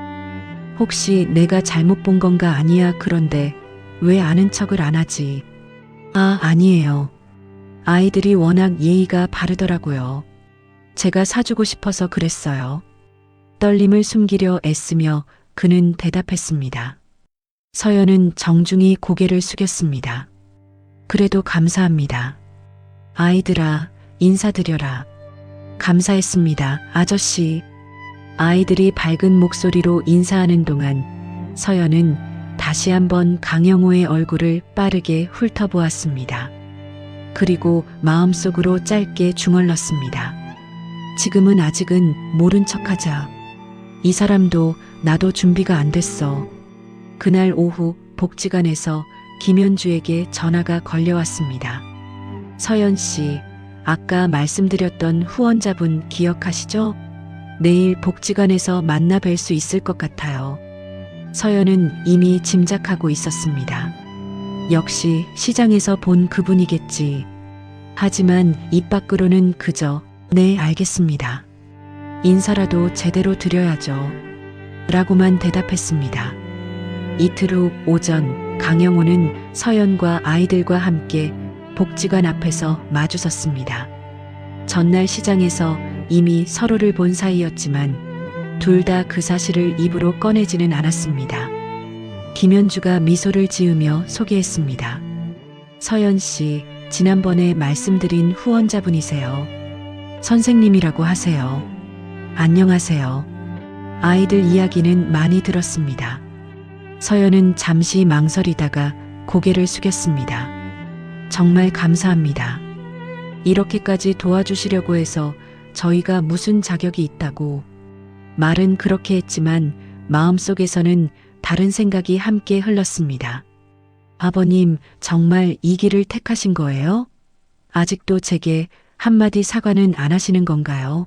혹시 내가 잘못 본 건가 아니야. 그런데 왜 아는 척을 안 하지? 아, 아니에요. 아이들이 워낙 예의가 바르더라고요. 제가 사주고 싶어서 그랬어요. 떨림을 숨기려 애쓰며 그는 대답했습니다. 서연은 정중히 고개를 숙였습니다. 그래도 감사합니다. 아이들아, 인사드려라. 감사했습니다, 아저씨. 아이들이 밝은 목소리로 인사하는 동안 서연은 다시 한번 강영호의 얼굴을 빠르게 훑어보았습니다. 그리고 마음속으로 짧게 중얼렀습니다. 지금은 아직은 모른 척하자. 이 사람도 나도 준비가 안 됐어. 그날 오후 복지관에서 김현주에게 전화가 걸려왔습니다. 서연 씨, 아까 말씀드렸던 후원자분 기억하시죠? 내일 복지관에서 만나 뵐 수 있을 것 같아요. 서연은 이미 짐작하고 있었습니다. 역시 시장에서 본 그분이겠지. 하지만 입 밖으로는 그저 네, 알겠습니다. 인사라도 제대로 드려야죠. 라고만 대답했습니다. 이틀 후 오전 강영호는 서연과 아이들과 함께 복지관 앞에서 마주섰습니다. 전날 시장에서 이미 서로를 본 사이였지만 둘 다 그 사실을 입으로 꺼내지는 않았습니다. 김현주가 미소를 지으며 소개했습니다. 서연 씨, 지난번에 말씀드린 후원자분이세요. 선생님이라고 하세요. 안녕하세요. 아이들 이야기는 많이 들었습니다. 서연은 잠시 망설이다가 고개를 숙였습니다. 정말 감사합니다. 이렇게까지 도와주시려고 해서 저희가 무슨 자격이 있다고. 말은 그렇게 했지만 마음속에서는 다른 생각이 함께 흘렀습니다. 아버님, 정말 이 길을 택하신 거예요? 아직도 제게 한마디 사과는 안 하시는 건가요?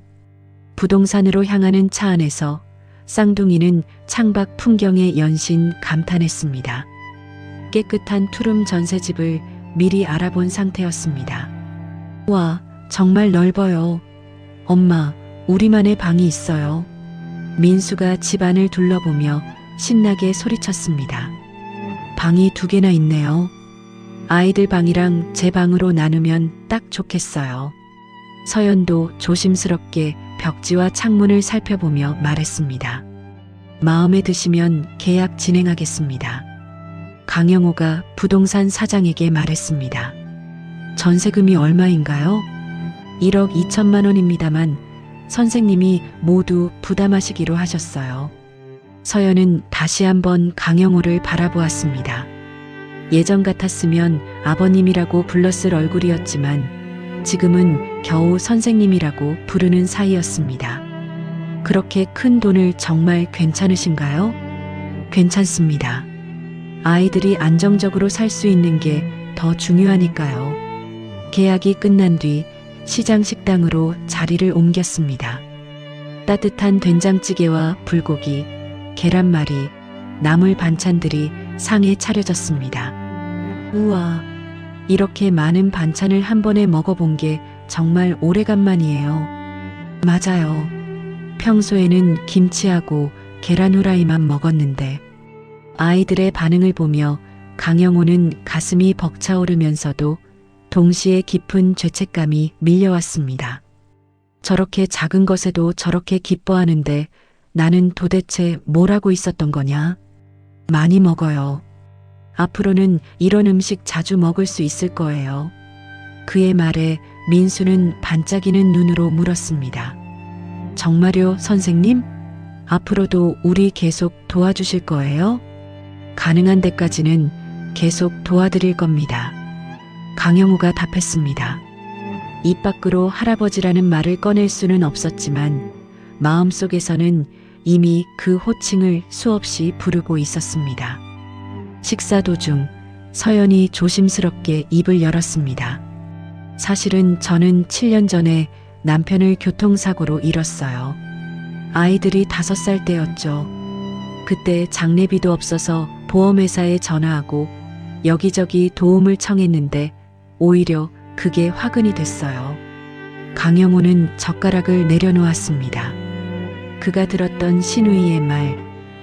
부동산으로 향하는 차 안에서 쌍둥이는 창밖 풍경에 연신 감탄했습니다. 깨끗한 투룸 전셋집을 미리 알아본 상태였습니다. 와, 정말 넓어요. 엄마, 우리만의 방이 있어요. 민수가 집안을 둘러보며 신나게 소리쳤습니다. 방이 2개나 있네요. 아이들 방이랑 제 방으로 나누면 딱 좋겠어요. 서연도 조심스럽게 벽지와 창문을 살펴보며 말했습니다. 마음에 드시면 계약 진행하겠습니다. 강영호가 부동산 사장에게 말했습니다. 전세금이 얼마인가요? 1억 2천만 원입니다만 선생님이 모두 부담하시기로 하셨어요. 서연은 다시 한번 강영호를 바라보았습니다. 예전 같았으면 아버님이라고 불렀을 얼굴이었지만 지금은 겨우 선생님이라고 부르는 사이였습니다. 그렇게 큰 돈을 정말 괜찮으신가요? 괜찮습니다. 아이들이 안정적으로 살 수 있는 게 더 중요하니까요. 계약이 끝난 뒤 시장 식당으로 자리를 옮겼습니다. 따뜻한 된장찌개와 불고기, 계란말이, 나물 반찬들이 상에 차려졌습니다. 우와, 이렇게 많은 반찬을 한 번에 먹어본 게 정말 오래간만이에요. 맞아요. 평소에는 김치하고 계란 후라이만 먹었는데 아이들의 반응을 보며 강영호는 가슴이 벅차오르면서도 동시에 깊은 죄책감이 밀려왔습니다. 저렇게 작은 것에도 저렇게 기뻐하는데 나는 도대체 뭘 하고 있었던 거냐? 많이 먹어요. 앞으로는 이런 음식 자주 먹을 수 있을 거예요. 그의 말에 민수는 반짝이는 눈으로 물었습니다. 정말요, 선생님? 앞으로도 우리 계속 도와주실 거예요? 가능한 데까지는 계속 도와드릴 겁니다. 강영우가 답했습니다. 입 밖으로 할아버지라는 말을 꺼낼 수는 없었지만 마음속에서는 이미 그 호칭을 수없이 부르고 있었습니다. 식사 도중 서연이 조심스럽게 입을 열었습니다. 사실은 저는 7년 전에 남편을 교통사고로 잃었어요. 아이들이 5살 때였죠. 그때 장례비도 없어서 보험회사에 전화하고 여기저기 도움을 청했는데 오히려 그게 화근이 됐어요. 강영호는 젓가락을 내려놓았습니다. 그가 들었던 시누이의 말,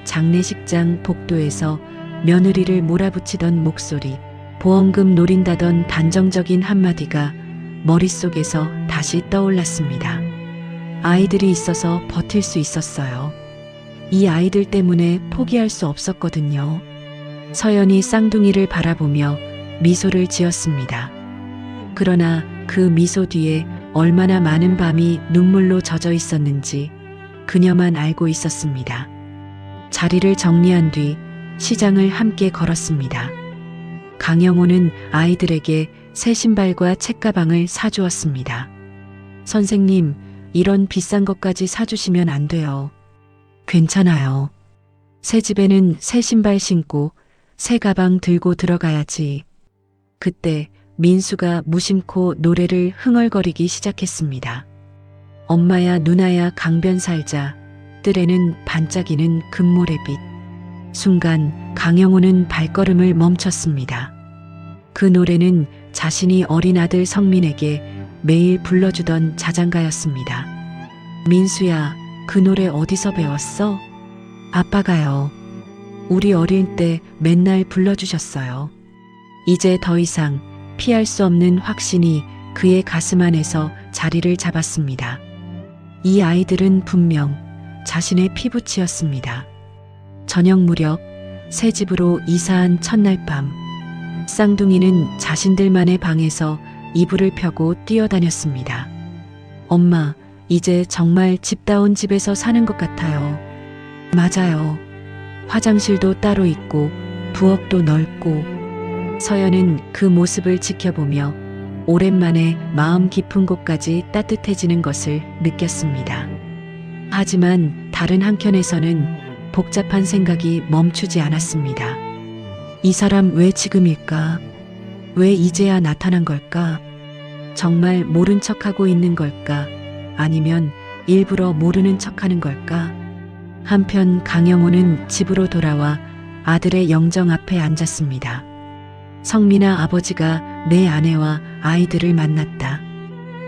장례식장 복도에서 며느리를 몰아붙이던 목소리, 보험금 노린다던 단정적인 한마디가 머릿속에서 다시 떠올랐습니다. 아이들이 있어서 버틸 수 있었어요. 이 아이들 때문에 포기할 수 없었거든요. 서연이 쌍둥이를 바라보며 미소를 지었습니다. 그러나 그 미소 뒤에 얼마나 많은 밤이 눈물로 젖어 있었는지 그녀만 알고 있었습니다. 자리를 정리한 뒤 시장을 함께 걸었습니다. 강영호는 아이들에게 새 신발과 책가방을 사주었습니다. 선생님, 이런 비싼 것까지 사주시면 안 돼요. 괜찮아요. 새 집에는 새 신발 신고 새 가방 들고 들어가야지. 그때 민수가 무심코 노래를 흥얼거리기 시작했습니다. 엄마야 누나야 강변 살자, 뜰에는 반짝이는 금모래빛. 순간 강영호는 발걸음을 멈췄습니다. 그 노래는 자신이 어린 아들 성민에게 매일 불러주던 자장가였습니다. 민수야, 그 노래 어디서 배웠어? 아빠가요. 우리 어릴 때 맨날 불러주셨어요. 이제 더 이상 피할 수 없는 확신이 그의 가슴 안에서 자리를 잡았습니다. 이 아이들은 분명 자신의 피부치였습니다. 저녁 무렵 새 집으로 이사한 첫날 밤, 쌍둥이는 자신들만의 방에서 이불을 펴고 뛰어다녔습니다. 엄마, 이제 정말 집다운 집에서 사는 것 같아요. 맞아요. 화장실도 따로 있고 부엌도 넓고. 서연은 그 모습을 지켜보며 오랜만에 마음 깊은 곳까지 따뜻해지는 것을 느꼈습니다. 하지만 다른 한켠에서는 복잡한 생각이 멈추지 않았습니다. 이 사람 왜 지금일까? 왜 이제야 나타난 걸까? 정말 모른 척하고 있는 걸까? 아니면 일부러 모르는 척하는 걸까? 한편 강영호는 집으로 돌아와 아들의 영정 앞에 앉았습니다. 성민아, 아버지가 내 아내와 아이들을 만났다.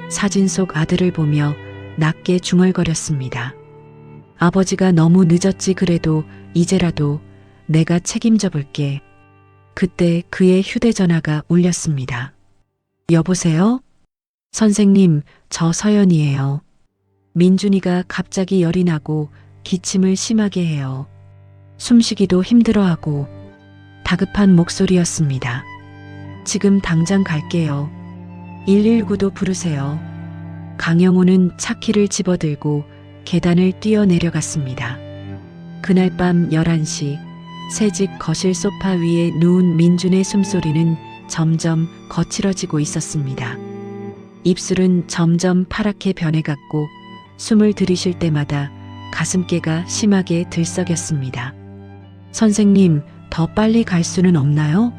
사진 속 아들을 보며 낮게 중얼거렸습니다. 아버지가 너무 늦었지. 그래도 이제라도 내가 책임져 볼게. 그때 그의 휴대전화가 울렸습니다. 여보세요? 선생님, 저 서연이에요. 민준이가 갑자기 열이 나고 기침을 심하게 해요. 숨쉬기도 힘들어하고. 다급한 목소리였습니다. 지금 당장 갈게요. 119도 부르세요. 강영호는 차키를 집어들고 계단을 뛰어내려갔습니다. 그날 밤 11시, 새집 거실 소파 위에 누운 민준의 숨소리는 점점 거칠어지고 있었습니다. 입술은 점점 파랗게 변해갔고 숨을 들이쉴 때마다 가슴께가 심하게 들썩였습니다. 선생님, 더 빨리 갈 수는 없나요?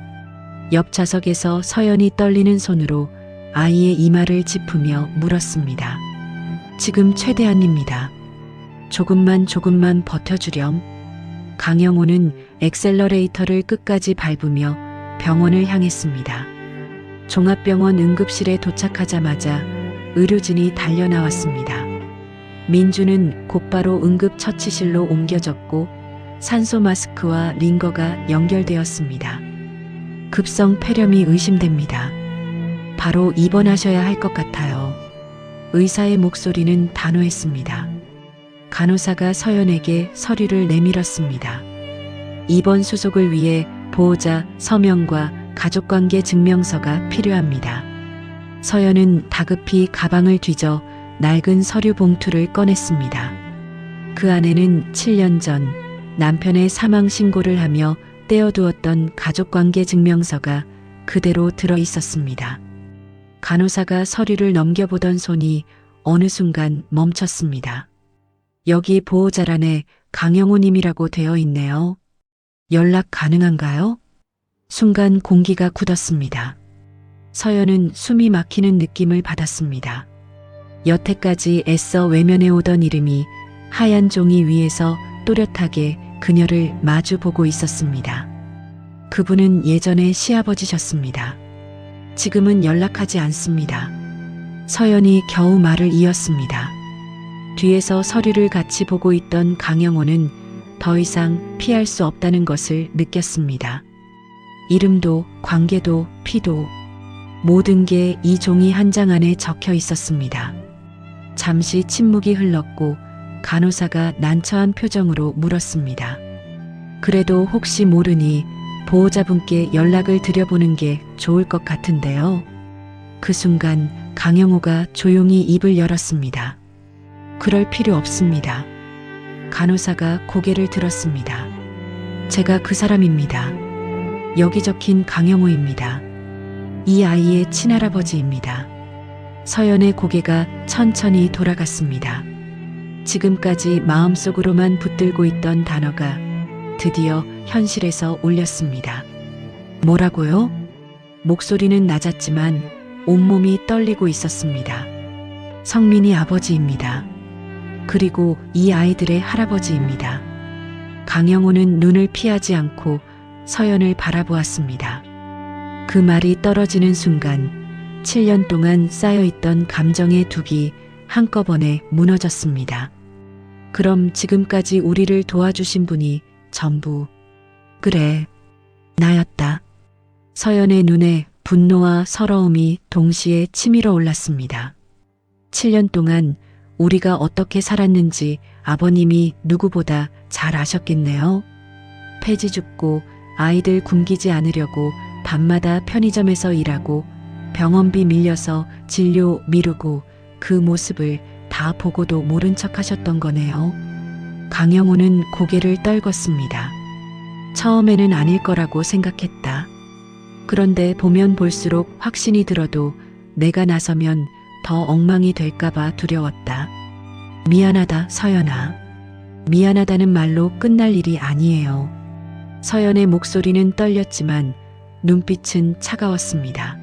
옆 좌석에서 서연이 떨리는 손으로 아이의 이마를 짚으며 물었습니다. 지금 최대한입니다. 조금만 버텨주렴. 강영호는 엑셀러레이터를 끝까지 밟으며 병원을 향했습니다. 종합병원 응급실에 도착하자마자 의료진이 달려나왔습니다. 민주는 곧바로 응급처치실로 옮겨졌고 산소 마스크와 링거가 연결되었습니다. 급성 폐렴이 의심됩니다. 바로 입원하셔야 할 것 같아요. 의사의 목소리는 단호했습니다. 간호사가 서연에게 서류를 내밀었습니다. 입원 수속을 위해 보호자 서명과 가족관계 증명서가 필요합니다. 서연은 다급히 가방을 뒤져 낡은 서류 봉투를 꺼냈습니다. 그 안에는 7년 전 남편의 사망 신고를 하며 떼어두었던 가족관계 증명서가 그대로 들어 있었습니다. 간호사가 서류를 넘겨보던 손이 어느 순간 멈췄습니다. 여기 보호자란에 강영호님이라고 되어 있네요. 연락 가능한가요? 순간 공기가 굳었습니다. 서연은 숨이 막히는 느낌을 받았습니다. 여태까지 애써 외면해 오던 이름이 하얀 종이 위에서 또렷하게 그녀를 마주보고 있었습니다. 그분은 예전에 시아버지셨습니다. 지금은 연락하지 않습니다. 서연이 겨우 말을 이었습니다. 뒤에서 서류를 같이 보고 있던 강영호는 더 이상 피할 수 없다는 것을 느꼈습니다. 이름도 관계도 피도 모든 게 이 종이 한 장 안에 적혀 있었습니다. 잠시 침묵이 흘렀고 간호사가 난처한 표정으로 물었습니다. 그래도 혹시 모르니 보호자분께 연락을 드려보는 게 좋을 것 같은데요. 그 순간 강영호가 조용히 입을 열었습니다. 그럴 필요 없습니다. 간호사가 고개를 들었습니다. 제가 그 사람입니다. 여기 적힌 강영호입니다. 이 아이의 친할아버지입니다. 서연의 고개가 천천히 돌아갔습니다. 지금까지 마음속으로만 붙들고 있던 단어가 드디어 현실에서 울렸습니다. 뭐라고요? 목소리는 낮았지만 온몸이 떨리고 있었습니다. 성민이 아버지입니다. 그리고 이 아이들의 할아버지입니다. 강영호는 눈을 피하지 않고 서연을 바라보았습니다. 그 말이 떨어지는 순간 7년 동안 쌓여있던 감정의 둑이 한꺼번에 무너졌습니다. 그럼 지금까지 우리를 도와주신 분이 전부 그래, 나였다. 서연의 눈에 분노와 서러움이 동시에 치밀어 올랐습니다. 7년 동안 우리가 어떻게 살았는지 아버님이 누구보다 잘 아셨겠네요. 폐지 줍고 아이들 굶기지 않으려고 밤마다 편의점에서 일하고 병원비 밀려서 진료 미루고 그 모습을 다 보고도 모른 척 하셨던 거네요. 강영호는 고개를 떨궜습니다. 처음에는 아닐 거라고 생각했다. 그런데 보면 볼수록 확신이 들어도 내가 나서면 더 엉망이 될까봐 두려웠다. 미안하다, 서연아. 미안하다는 말로 끝날 일이 아니에요. 서연의 목소리는 떨렸지만 눈빛은 차가웠습니다.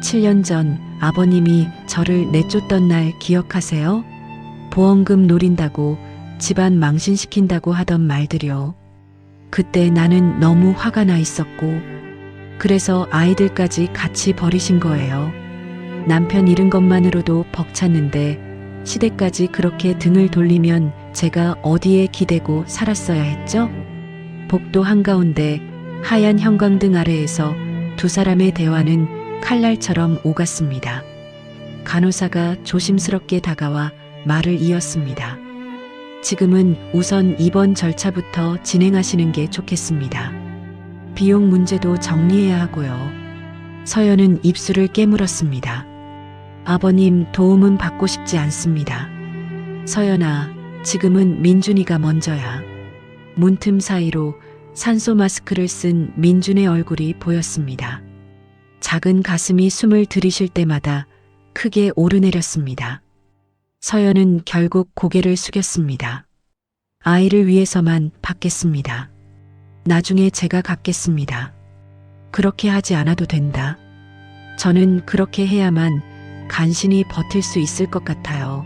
7년 전 아버님이 저를 내쫓던 날 기억하세요? 보험금 노린다고 집안 망신시킨다고 하던 말들이요. 그때 나는 너무 화가 나 있었고 그래서 아이들까지 같이 버리신 거예요. 남편 잃은 것만으로도 벅찼는데 시댁까지 그렇게 등을 돌리면 제가 어디에 기대고 살았어야 했죠? 복도 한가운데 하얀 형광등 아래에서 두 사람의 대화는 칼날처럼 오갔습니다. 간호사가 조심스럽게 다가와 말을 이었습니다. 지금은 우선 입원 절차부터 진행하시는 게 좋겠습니다. 비용 문제도 정리해야 하고요. 서연은 입술을 깨물었습니다. 아버님 도움은 받고 싶지 않습니다. 서연아, 지금은 민준이가 먼저야. 문틈 사이로 산소 마스크를 쓴 민준의 얼굴이 보였습니다. 작은 가슴이 숨을 들이쉴 때마다 크게 오르내렸습니다. 서연은 결국 고개를 숙였습니다. 아이를 위해서만 받겠습니다. 나중에 제가 갚겠습니다. 그렇게 하지 않아도 된다. 저는 그렇게 해야만 간신히 버틸 수 있을 것 같아요.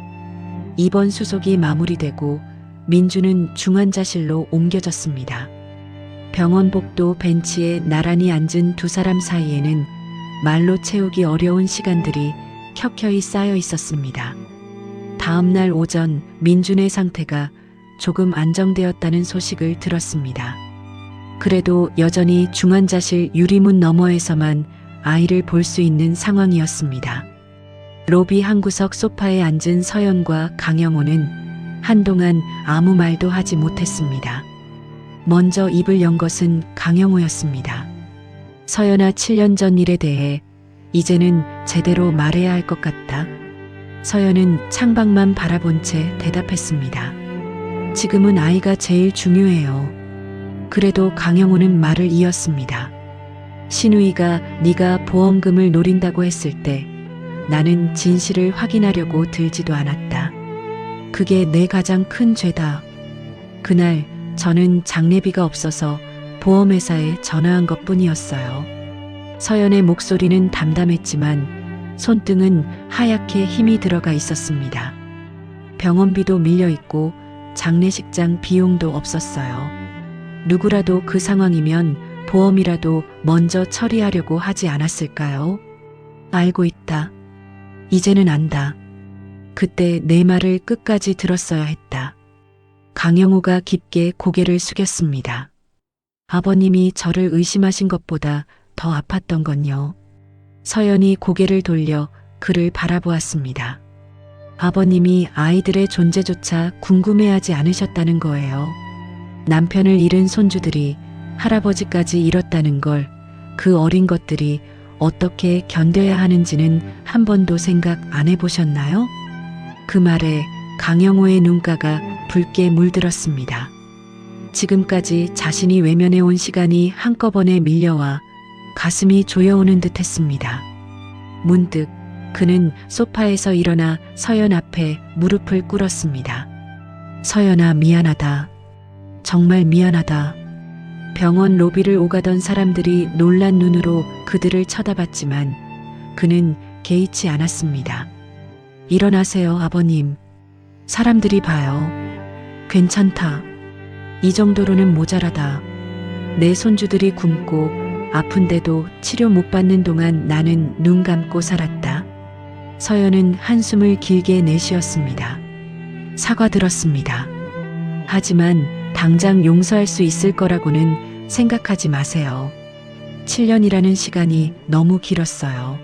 입원 수속이 마무리되고 민주는 중환자실로 옮겨졌습니다. 병원 복도 벤치에 나란히 앉은 두 사람 사이에는 말로 채우기 어려운 시간들이 켜켜이 쌓여 있었습니다. 다음 날 오전 민준의 상태가 조금 안정되었다는 소식을 들었습니다. 그래도 여전히 중환자실 유리문 너머에서만 아이를 볼 수 있는 상황이었습니다. 로비 한구석 소파에 앉은 서연과 강영호는 한동안 아무 말도 하지 못했습니다. 먼저 입을 연 것은 강영호였습니다. 서연아, 7년 전 일에 대해 이제는 제대로 말해야 할 것 같다. 서연은 창밖만 바라본 채 대답했습니다. 지금은 아이가 제일 중요해요. 그래도 강영호는 말을 이었습니다. 신우이가 네가 보험금을 노린다고 했을 때 나는 진실을 확인하려고 들지도 않았다. 그게 내 가장 큰 죄다. 그날 저는 장례비가 없어서 보험회사에 전화한 것뿐이었어요. 서연의 목소리는 담담했지만 손등은 하얗게 힘이 들어가 있었습니다. 병원비도 밀려있고 장례식장 비용도 없었어요. 누구라도 그 상황이면 보험이라도 먼저 처리하려고 하지 않았을까요? 알고 있다. 이제는 안다. 그때 내 말을 끝까지 들었어야 했다. 강영호가 깊게 고개를 숙였습니다. 아버님이 저를 의심하신 것보다 더 아팠던 건요. 서연이 고개를 돌려 그를 바라보았습니다. 아버님이 아이들의 존재조차 궁금해하지 않으셨다는 거예요. 남편을 잃은 손주들이 할아버지까지 잃었다는 걸 그 어린 것들이 어떻게 견뎌야 하는지는 한 번도 생각 안 해보셨나요? 그 말에 강영호의 눈가가 붉게 물들었습니다. 지금까지 자신이 외면해온 시간이 한꺼번에 밀려와 가슴이 조여오는 듯 했습니다. 문득 그는 소파에서 일어나 서연 앞에 무릎을 꿇었습니다. 서연아, 미안하다. 정말 미안하다. 병원 로비를 오가던 사람들이 놀란 눈으로 그들을 쳐다봤지만 그는 개의치 않았습니다. 일어나세요, 아버님. 사람들이 봐요. 괜찮다. 이 정도로는 모자라다. 내 손주들이 굶고 아픈데도 치료 못 받는 동안 나는 눈 감고 살았다. 서연은 한숨을 길게 내쉬었습니다. 사과드렸습니다. 하지만 당장 용서할 수 있을 거라고는 생각하지 마세요. 7년이라는 시간이 너무 길었어요.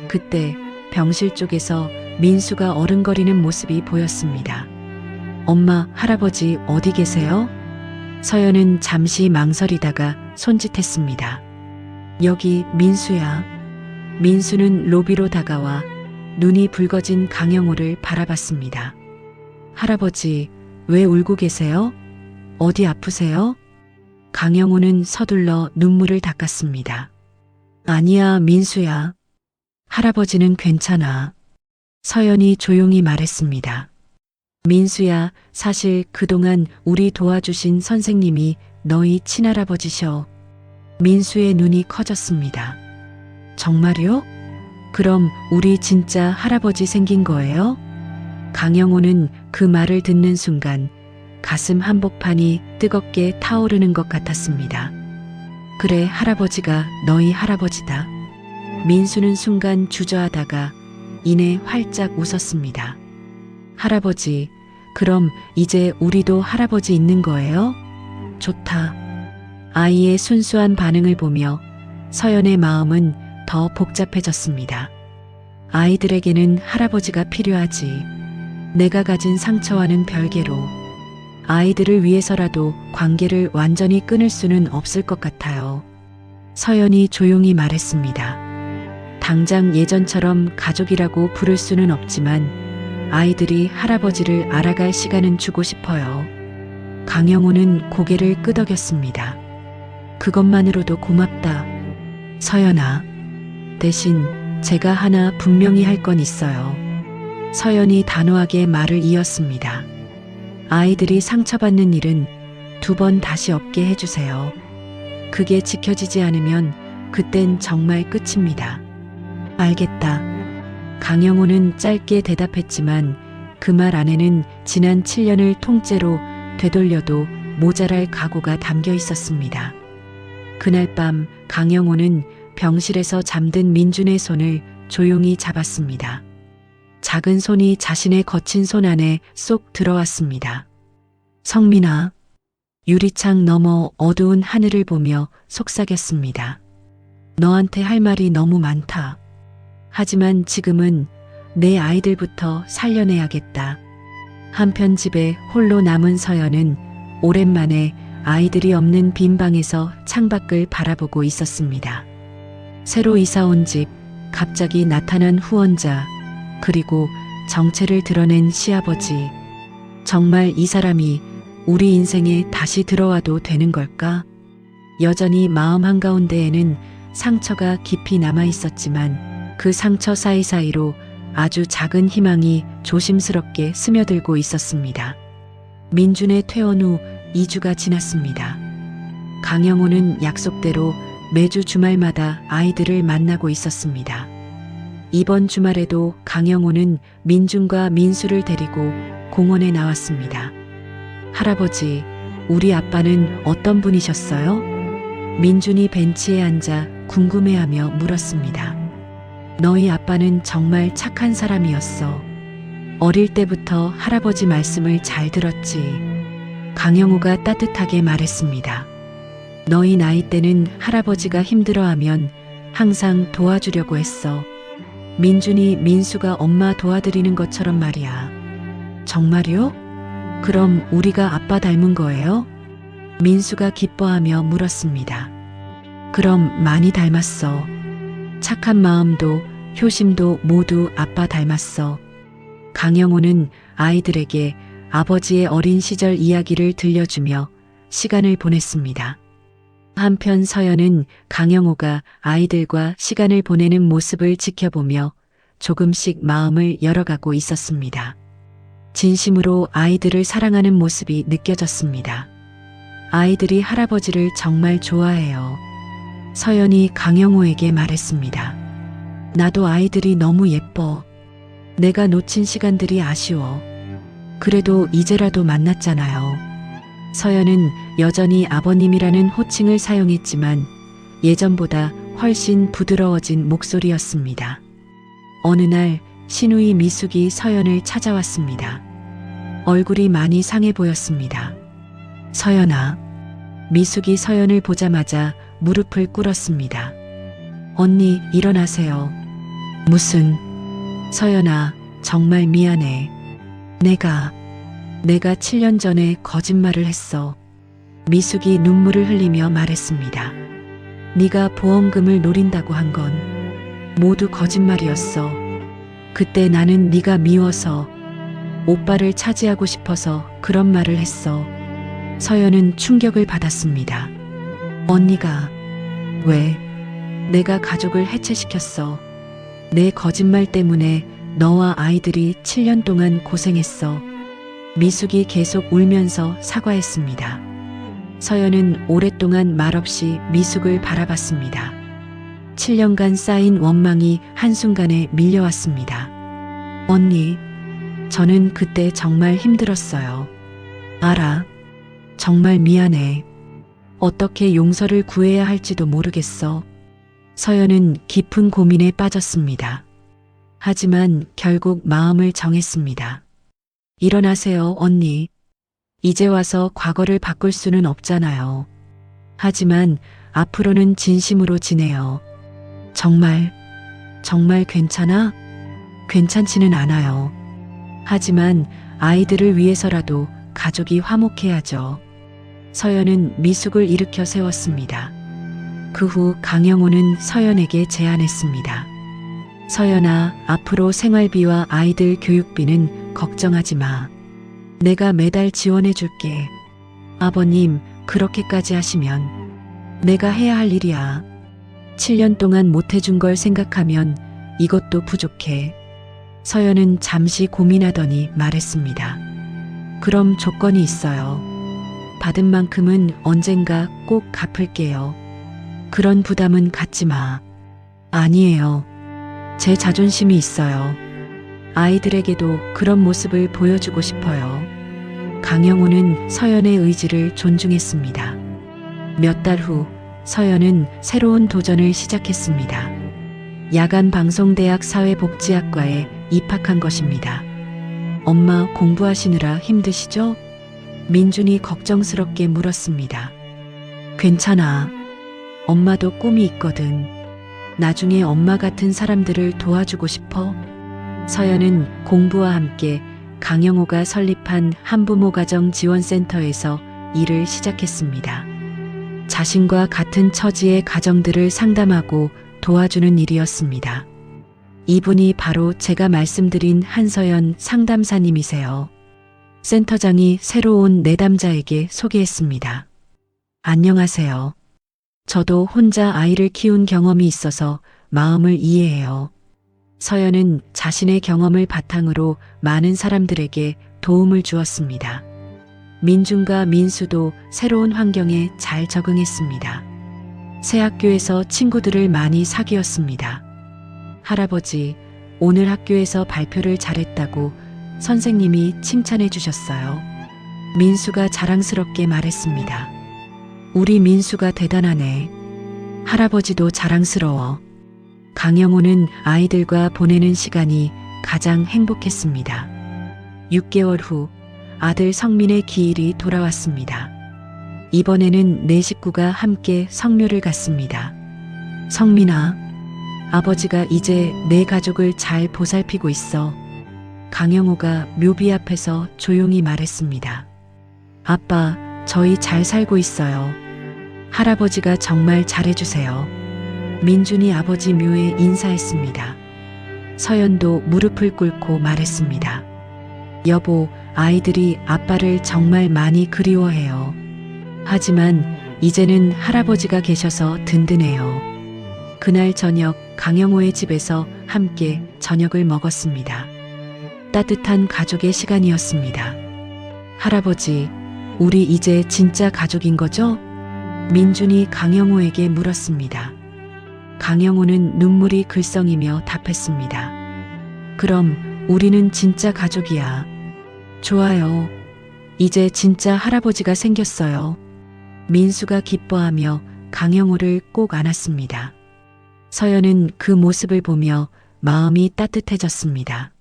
그때 병실 쪽에서 민수가 어른거리는 모습이 보였습니다. 엄마, 할아버지 어디 계세요? 서연은 잠시 망설이다가 손짓했습니다. 여기 민수야. 민수는 로비로 다가와 눈이 붉어진 강영호를 바라봤습니다. 할아버지, 왜 울고 계세요? 어디 아프세요? 강영호는 서둘러 눈물을 닦았습니다. 아니야, 민수야. 할아버지는 괜찮아. 서연이 조용히 말했습니다. 민수야, 사실 그동안 우리 도와주신 선생님이 너희 친할아버지셔. 민수의 눈이 커졌습니다. 정말요? 그럼 우리 진짜 할아버지 생긴 거예요? 강영호는 그 말을 듣는 순간 가슴 한복판이 뜨겁게 타오르는 것 같았습니다. 그래, 할아버지가 너희 할아버지다. 민수는 순간 주저하다가 이내 활짝 웃었습니다. 할아버지, 그럼 이제 우리도 할아버지 있는 거예요? 좋다. 아이의 순수한 반응을 보며 서연의 마음은 더 복잡해졌습니다. 아이들에게는 할아버지가 필요하지. 내가 가진 상처와는 별개로 아이들을 위해서라도 관계를 완전히 끊을 수는 없을 것 같아요. 서연이 조용히 말했습니다. 당장 예전처럼 가족이라고 부를 수는 없지만 아이들이 할아버지를 알아갈 시간은 주고 싶어요. 강영호는 고개를 끄덕였습니다. 그것만으로도 고맙다. 서연아, 대신 제가 하나 분명히 할 건 있어요. 서연이 단호하게 말을 이었습니다. 아이들이 상처받는 일은 2번 다시 없게 해주세요. 그게 지켜지지 않으면 그땐 정말 끝입니다. 알겠다. 강영호는 짧게 대답했지만 그 말 안에는 지난 7년을 통째로 되돌려도 모자랄 각오가 담겨 있었습니다. 그날 밤 강영호는 병실에서 잠든 민준의 손을 조용히 잡았습니다. 작은 손이 자신의 거친 손 안에 쏙 들어왔습니다. 성민아, 유리창 너머 어두운 하늘을 보며 속삭였습니다. 너한테 할 말이 너무 많다. 하지만 지금은 내 아이들부터 살려내야겠다. 한편 집에 홀로 남은 서연은 오랜만에 아이들이 없는 빈 방에서 창밖을 바라보고 있었습니다. 새로 이사 온 집, 갑자기 나타난 후원자, 그리고 정체를 드러낸 시아버지. 정말 이 사람이 우리 인생에 다시 들어와도 되는 걸까? 여전히 마음 한가운데에는 상처가 깊이 남아 있었지만 그 상처 사이사이로 아주 작은 희망이 조심스럽게 스며들고 있었습니다. 민준의 퇴원 후 2주가 지났습니다. 강영호는 약속대로 매주 주말마다 아이들을 만나고 있었습니다. 이번 주말에도 강영호는 민준과 민수를 데리고 공원에 나왔습니다. 할아버지, 우리 아빠는 어떤 분이셨어요? 민준이 벤치에 앉아 궁금해하며 물었습니다. 너희 아빠는 정말 착한 사람이었어. 어릴 때부터 할아버지 말씀을 잘 들었지. 강영호가 따뜻하게 말했습니다. 너희 나이 때는 할아버지가 힘들어하면 항상 도와주려고 했어. 민준이 민수가 엄마 도와드리는 것처럼 말이야. 정말요? 그럼 우리가 아빠 닮은 거예요? 민수가 기뻐하며 물었습니다. 그럼 많이 닮았어. 착한 마음도 효심도 모두 아빠 닮았어. 강영호는 아이들에게 아버지의 어린 시절 이야기를 들려주며 시간을 보냈습니다. 한편 서연은 강영호가 아이들과 시간을 보내는 모습을 지켜보며 조금씩 마음을 열어가고 있었습니다. 진심으로 아이들을 사랑하는 모습이 느껴졌습니다. 아이들이 할아버지를 정말 좋아해요. 서연이 강영호에게 말했습니다. 나도 아이들이 너무 예뻐. 내가 놓친 시간들이 아쉬워. 그래도 이제라도 만났잖아요. 서연은 여전히 아버님이라는 호칭을 사용했지만 예전보다 훨씬 부드러워진 목소리였습니다. 어느 날 시누이 미숙이 서연을 찾아왔습니다. 얼굴이 많이 상해 보였습니다. 서연아. 미숙이 서연을 보자마자 무릎을 꿇었습니다. 언니, 일어나세요. 무슨? 서연아, 정말 미안해. 내가 7년 전에 거짓말을 했어. 미숙이 눈물을 흘리며 말했습니다. 네가 보험금을 노린다고 한 건 모두 거짓말이었어. 그때 나는 네가 미워서 오빠를 차지하고 싶어서 그런 말을 했어. 서연은 충격을 받았습니다. 언니가 왜? 내가 가족을 해체시켰어. 내 거짓말 때문에 너와 아이들이 7년 동안 고생했어. 미숙이 계속 울면서 사과했습니다. 서연은 오랫동안 말없이 미숙을 바라봤습니다. 7년간 쌓인 원망이 한순간에 밀려왔습니다. 언니, 저는 그때 정말 힘들었어요. 알아. 정말 미안해. 어떻게 용서를 구해야 할지도 모르겠어. 서연은 깊은 고민에 빠졌습니다. 하지만 결국 마음을 정했습니다. 일어나세요, 언니. 이제 와서 과거를 바꿀 수는 없잖아요. 하지만 앞으로는 진심으로 지내요. 정말 괜찮아? 괜찮지는 않아요. 하지만 아이들을 위해서라도 가족이 화목해야죠. 서연은 미숙을 일으켜 세웠습니다. 그 후 강영호는 서연에게 제안했습니다. 서연아, 앞으로 생활비와 아이들 교육비는 걱정하지 마. 내가 매달 지원해 줄게. 아버님, 그렇게까지 하시면 내가 해야 할 일이야. 7년 동안 못 해준 걸 생각하면 이것도 부족해. 서연은 잠시 고민하더니 말했습니다. 그럼 조건이 있어요. 받은 만큼은 언젠가 꼭 갚을게요. 그런 부담은 갖지 마. 아니에요. 제 자존심이 있어요. 아이들에게도 그런 모습을 보여주고 싶어요. 강영호는 서연의 의지를 존중했습니다. 몇 달 후 서연은 새로운 도전을 시작했습니다. 야간 방송대학 사회복지학과에 입학한 것입니다. 엄마, 공부하시느라 힘드시죠? 민준이 걱정스럽게 물었습니다. 괜찮아. 엄마도 꿈이 있거든. 나중에 엄마 같은 사람들을 도와주고 싶어. 서연은 공부와 함께 강영호가 설립한 한부모 가정 지원센터에서 일을 시작했습니다. 자신과 같은 처지의 가정들을 상담하고 도와주는 일이었습니다. 이분이 바로 제가 말씀드린 한서연 상담사님이세요. 센터장이 새로 온 내담자에게 소개했습니다. 안녕하세요. 저도 혼자 아이를 키운 경험이 있어서 마음을 이해해요. 서연은 자신의 경험을 바탕으로 많은 사람들에게 도움을 주었습니다. 민준과 민수도 새로운 환경에 잘 적응했습니다. 새 학교에서 친구들을 많이 사귀었습니다. 할아버지, 오늘 학교에서 발표를 잘했다고 선생님이 칭찬해 주셨어요. 민수가 자랑스럽게 말했습니다. 우리 민수가 대단하네. 할아버지도 자랑스러워. 강영호는 아이들과 보내는 시간이 가장 행복했습니다. 6개월 후 아들 성민의 기일이 돌아왔습니다. 이번에는 네 식구가 함께 성묘를 갔습니다. 성민아, 아버지가 이제 내 가족을 잘 보살피고 있어. 강영호가 묘비 앞에서 조용히 말했습니다. 아빠, 저희 잘 살고 있어요. 할아버지가 정말 잘해주세요. 민준이 아버지 묘에 인사했습니다. 서연도 무릎을 꿇고 말했습니다. 여보, 아이들이 아빠를 정말 많이 그리워해요. 하지만 이제는 할아버지가 계셔서 든든해요. 그날 저녁 강영호의 집에서 함께 저녁을 먹었습니다. 따뜻한 가족의 시간이었습니다. 할아버지, 우리 이제 진짜 가족인 거죠? 민준이 강영호에게 물었습니다. 강영호는 눈물이 글썽이며 답했습니다. 그럼 우리는 진짜 가족이야. 좋아요. 이제 진짜 할아버지가 생겼어요. 민수가 기뻐하며 강영호를 꼭 안았습니다. 서연은 그 모습을 보며 마음이 따뜻해졌습니다.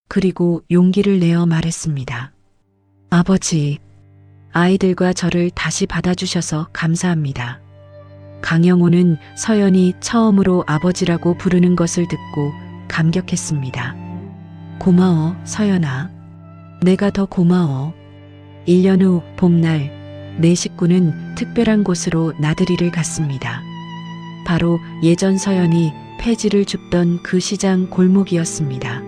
그리고 용기를 내어 말했습니다. 아버지, 아이들과 저를 다시 받아주셔서 감사합니다. 강영호는 서연이 처음으로 아버지라고 부르는 것을 듣고 감격했습니다. 고마워, 서연아. 내가 더 고마워. 1년 후 봄날, 내 식구는 특별한 곳으로 나들이를 갔습니다. 바로 예전 서연이 폐지를 줍던 그 시장 골목이었습니다.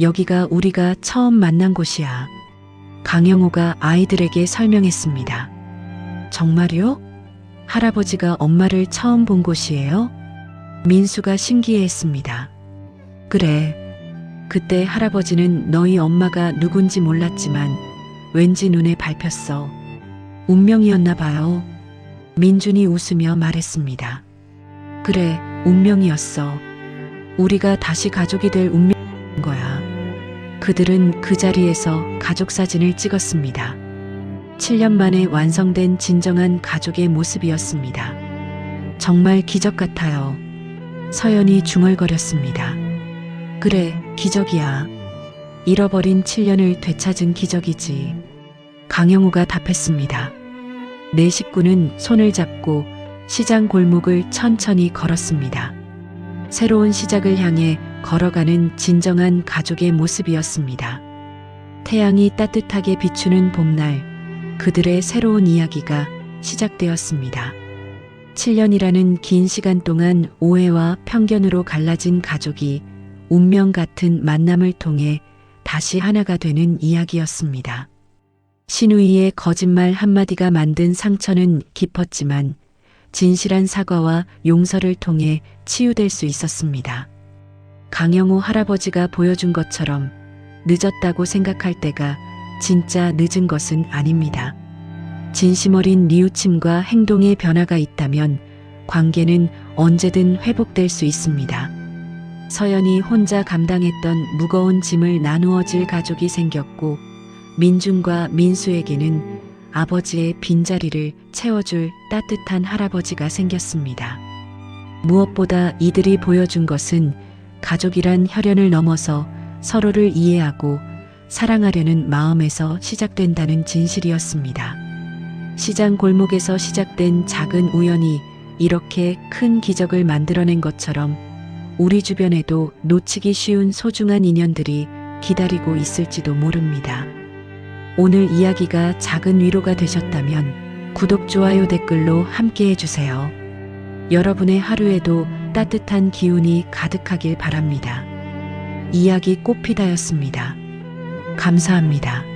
여기가 우리가 처음 만난 곳이야. 강영호가 아이들에게 설명했습니다. 정말요? 할아버지가 엄마를 처음 본 곳이에요? 민수가 신기해했습니다. 그래. 그때 할아버지는 너희 엄마가 누군지 몰랐지만 왠지 눈에 밟혔어. 운명이었나 봐요. 민준이 웃으며 말했습니다. 그래, 운명이었어. 우리가 다시 가족이 될 운명인 거야. 그들은 그 자리에서 가족 사진을 찍었습니다. 7년 만에 완성된 진정한 가족의 모습이었습니다. 정말 기적 같아요. 서연이 중얼거렸습니다. 그래, 기적이야. 잃어버린 7년을 되찾은 기적이지. 강영우가 답했습니다. 내 식구는 손을 잡고 시장 골목을 천천히 걸었습니다. 새로운 시작을 향해 걸어가는 진정한 가족의 모습이었습니다. 태양이 따뜻하게 비추는 봄날, 그들의 새로운 이야기가 시작되었습니다. 7년이라는 긴 시간 동안 오해와 편견으로 갈라진 가족이 운명 같은 만남을 통해 다시 하나가 되는 이야기였습니다. 신우이의 거짓말 한마디가 만든 상처는 깊었지만 진실한 사과와 용서를 통해 치유될 수 있었습니다. 강영호 할아버지가 보여준 것처럼 늦었다고 생각할 때가 진짜 늦은 것은 아닙니다. 진심 어린 뉘우침과 행동의 변화가 있다면 관계는 언제든 회복될 수 있습니다. 서연이 혼자 감당했던 무거운 짐을 나누어질 가족이 생겼고 민준과 민수에게는 아버지의 빈자리를 채워줄 따뜻한 할아버지가 생겼습니다. 무엇보다 이들이 보여준 것은 가족이란 혈연을 넘어서 서로를 이해하고 사랑하려는 마음에서 시작된다는 진실이었습니다. 시장 골목에서 시작된 작은 우연이 이렇게 큰 기적을 만들어낸 것처럼 우리 주변에도 놓치기 쉬운 소중한 인연들이 기다리고 있을지도 모릅니다. 오늘 이야기가 작은 위로가 되셨다면 구독, 좋아요, 댓글로 함께 해주세요. 여러분의 하루에도 따뜻한 기운이 가득하길 바랍니다. 이야기 꽃피다였습니다. 감사합니다.